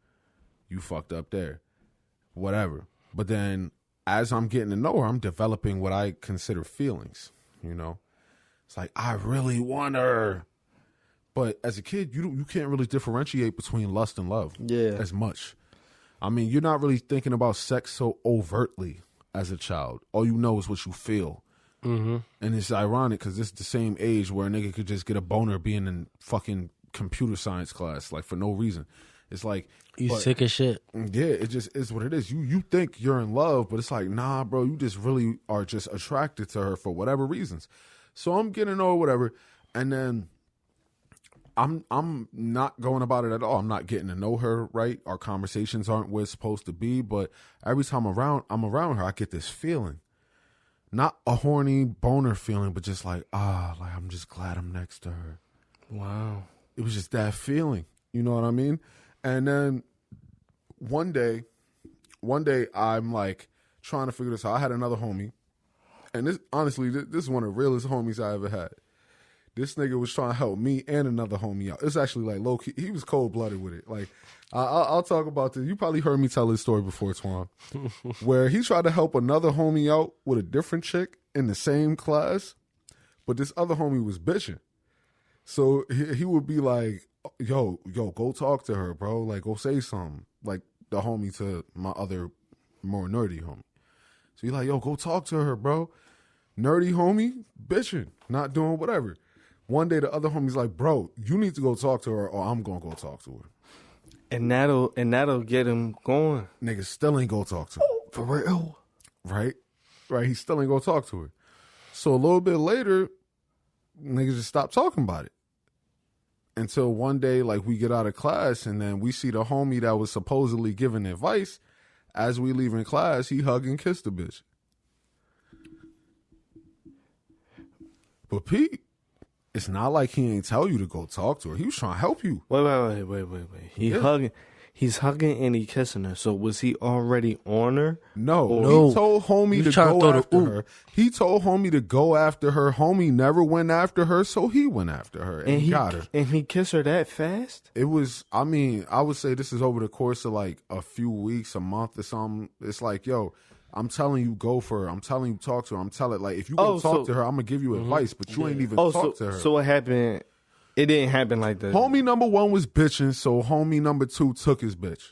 You fucked up there. Whatever. But then as I'm getting to know her, I'm developing what I consider feelings, you know? It's like, I really want her. But as a kid, you can't really differentiate between lust and love as much. I mean, you're not really thinking about sex so overtly as a child. All you know is what you feel. Mm-hmm. And it's ironic because it's the same age where a nigga could just get a boner being in fucking computer science class, like for no reason. It's like You sick as shit. yeah, it just is what it is. You think you're in love, but it's like, nah, bro, you just really are just attracted to her for whatever reasons. So I'm getting over whatever, and then I'm not going about it at all. I'm not getting to know her right. Our conversations aren't where it's supposed to be, but every time I'm around her, I get this feeling. Not a horny boner feeling, but just like I'm just glad I'm next to her. Wow. It was just that feeling. You know what I mean? And then one day I'm like trying to figure this out. I had another homie, and this honestly, this is one of the realest homies I ever had. This nigga was trying to help me and another homie out. It's actually like low key. He was cold blooded with it. Like I'll talk about this. You probably heard me tell this story before, Twan, where he tried to help another homie out with a different chick in the same class, but this other homie was bitching. So he would be like, yo, go talk to her, bro. Like, go say something. Like the homie to my other more nerdy homie. So he's like, yo, go talk to her, bro. Nerdy homie, bitching, not doing whatever. One day the other homie's like, bro, you need to go talk to her or I'm going to go talk to her. And that'll get him going. Nigga still ain't go talk to her. For real? Right? Right, he still ain't go talk to her. So a little bit later, niggas just stopped talking about it. Until one day, like, we get out of class and then we see the homie that was supposedly giving advice. As we leaving class, he hug and kiss the bitch. But Pete, it's not like he ain't tell you to go talk to her. He was trying to help you. Wait. He He's hugging and he kissing her. So was he already on her? No. He told homie You to trying to go throw the after oop. her. He told homie to go after her. Homie never went after her, so he went after her and he got her. And he kissed her that fast? It was, I mean, I would say this is over the course of like a few weeks, a month or something. It's like, yo, I'm telling you, go for her. I'm telling you, talk to her. I'm telling, like, if you go talk to her, I'm going to give you advice, but you ain't even talk to her. So what happened? It didn't happen like that. Homie number one was bitching, so homie number two took his bitch.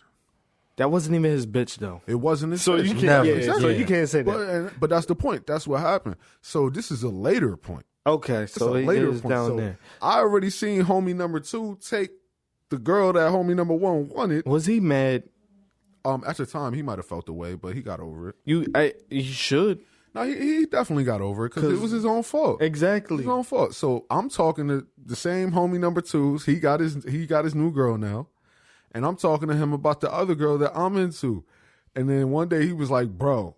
That wasn't even his bitch, though. It wasn't his So bitch. you can't, Never. so you can't say that. But that's the point. That's what happened. So this is a later point. Okay, It's so a it later is point. down So there. I already seen homie number two take the girl that homie number one wanted. Was he mad? At the time, he might have felt the way, but he got over it. You should. No, he definitely got over it because it was his own fault. Exactly. His own fault. So I'm talking to the same homie number twos. He got his new girl now, and I'm talking to him about the other girl that I'm into. And then one day he was like, "Bro,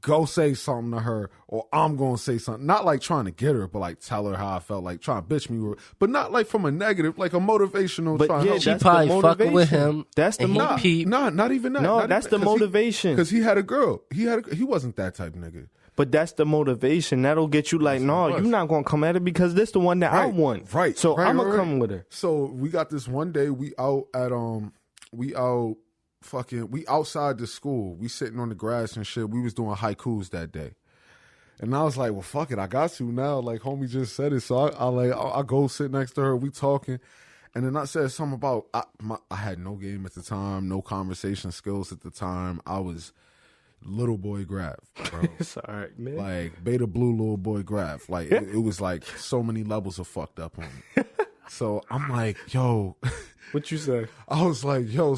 go say something to her, or I'm gonna say something." Not like trying to get her, but like tell her how I felt, like trying to bitch me, but not like from a negative, like a motivational. But trying to yeah, help She that's probably the fucking with motivation. him. That's the and he mo- peeped. not even that. No, Not that's even- the motivation. because he had a girl. He wasn't that type of nigga. But that's the motivation. That'll get you like, no, was. you're not gonna come at her because this the one that I want. Right. So right, I'm gonna right, come right. with her. So we got this one day. We outside the school. We sitting on the grass and shit. We was doing haikus that day. And I was like, well, fuck it. I got to now. Like, homie just said it. So I go sit next to her. We talking. And then I said something about, I had no game at the time, no conversation skills at the time. I was little boy Grav, bro. It's all right, man. Like beta blue little boy Grav. Like it was like so many levels of fucked up on me. So I'm like, yo, What you say? I was like, yo,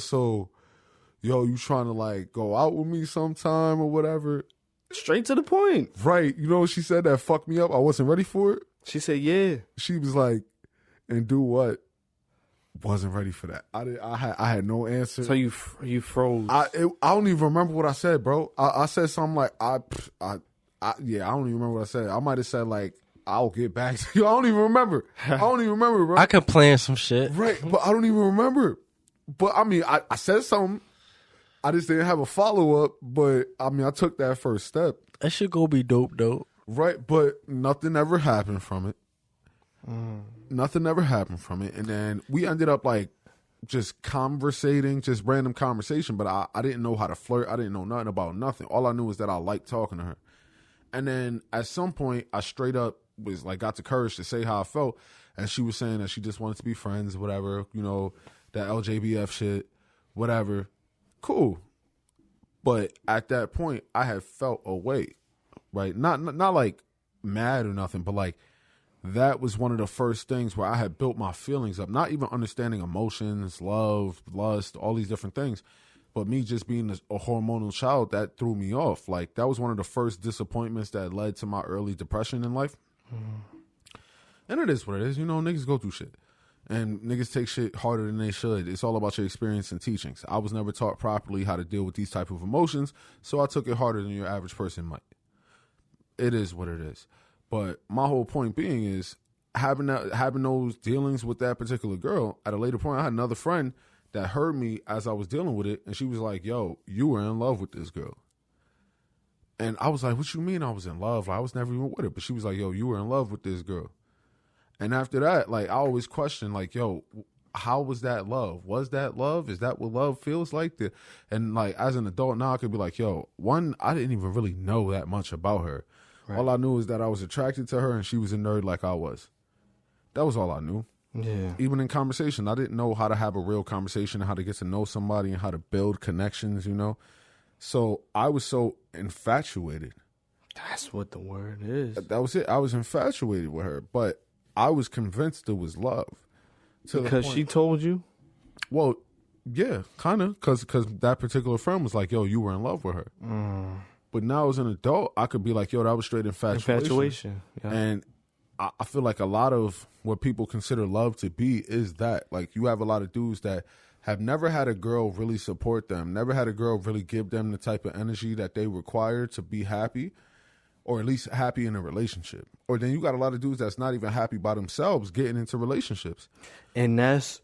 you trying to like go out with me sometime or whatever? Straight to the point. Right. You know what she said that fucked me up? I wasn't ready for it. She said, yeah. She was like, and do what? Wasn't ready for that. I had no answer. So you froze. I don't even remember what I said, bro. I said something like I don't even remember what I said. I might have said like I'll get back to you. I don't even remember. Bro. I could plan some shit. Right, but I don't even remember. But I mean, I said something. I just didn't have a follow up. But I mean, I took that first step. That shit gonna be dope, though. Right, but nothing ever happened from it. Nothing ever happened from it. And then we ended up like just conversating, just random conversation. But I didn't know how to flirt. I didn't know nothing about nothing. All I knew was that I liked talking to her. And then at some point, I straight up was like, got the courage to say how I felt. And she was saying that she just wanted to be friends, whatever, you know, that LJBF shit, whatever. Cool. But at that point, I had felt a way, right? Not like mad or nothing, but like that was one of the first things where I had built my feelings up, not even understanding emotions, love, lust, all these different things. But me just being a hormonal child, that threw me off. Like, that was one of the first disappointments that led to my early depression in life. And it is what it is. You know, niggas go through shit. And niggas take shit harder than they should. It's all about your experience and teachings. I was never taught properly how to deal with these type of emotions, so I took it harder than your average person might. It is what it is. But my whole point being is having those dealings with that particular girl, at a later point, I had another friend that heard me as I was dealing with it, and she was like, yo, you were in love with this girl. And I was like, what you mean I was in love? Like, I was never even with her. But she was like, yo, you were in love with this girl. And after that, like, I always question, like, yo, how was that love? Was that love? Is that what love feels like? And, like, as an adult now, I could be like, yo, one, I didn't even really know that much about her. Right. All I knew is that I was attracted to her and she was a nerd like I was. That was all I knew. Yeah. Even in conversation, I didn't know how to have a real conversation and how to get to know somebody and how to build connections, you know? So I was so infatuated. That's what the word is. That was it. I was infatuated with her, but I was convinced it was love. Because she told you? Well, yeah, kind of. Because that particular friend was like, yo, you were in love with her. But now as an adult, I could be like, yo, that was straight infatuation. Yeah. And I feel like a lot of what people consider love to be is that. Like, you have a lot of dudes that have never had a girl really support them, never had a girl really give them the type of energy that they require to be happy, or at least happy in a relationship. Or then you got a lot of dudes that's not even happy by themselves getting into relationships. And that's,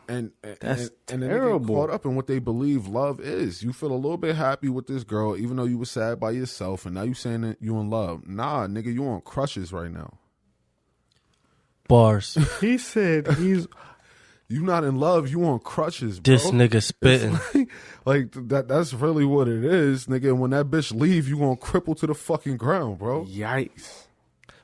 That's and then they get terrible. caught up in what they believe love is. You feel a little bit happy with this girl, even though you were sad by yourself, and now you saying that you in love. Nah, nigga, you on crushes right now. Bars. He said he's You not in love, you on crutches, bro. This nigga spitting. Like that's really what it is, nigga. And when that bitch leave, you gonna cripple to the fucking ground, bro. yikes.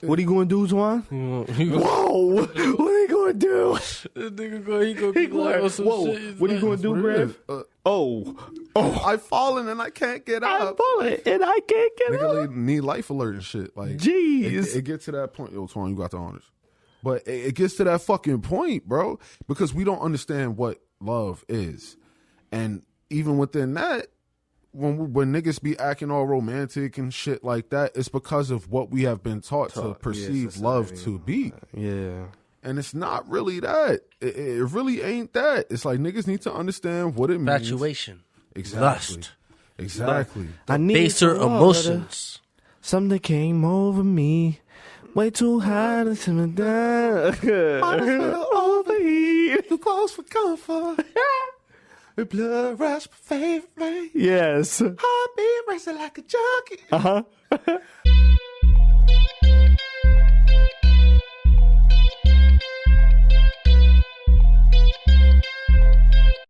What he gonna do, Juan? He Whoa! What he gonna do? This nigga go, he He gonna, whoa! What he gonna do, What it Rev? is. Oh, I've fallen and I can't get I'm up. falling and I can't get Nigga, up. they need life alert and shit. Like, Jeez. it gets to that point. Yo, Twan, you got the honors. But it gets to that fucking point, bro, because we don't understand what love is. And even within that, when niggas be acting all romantic and shit like that, it's because of what we have been taught to perceive love to be. Yeah. And it's not really that. It really ain't that. It's like niggas need to understand what it means. Infatuation. Exactly. Lust. Exactly. I need Baser some water. emotions. Something came over me. Way too high to simmer down. Overheat. Too close for comfort. The blood rush my favorite. Yes. Heartbeat racing like a junkie. Uh-huh.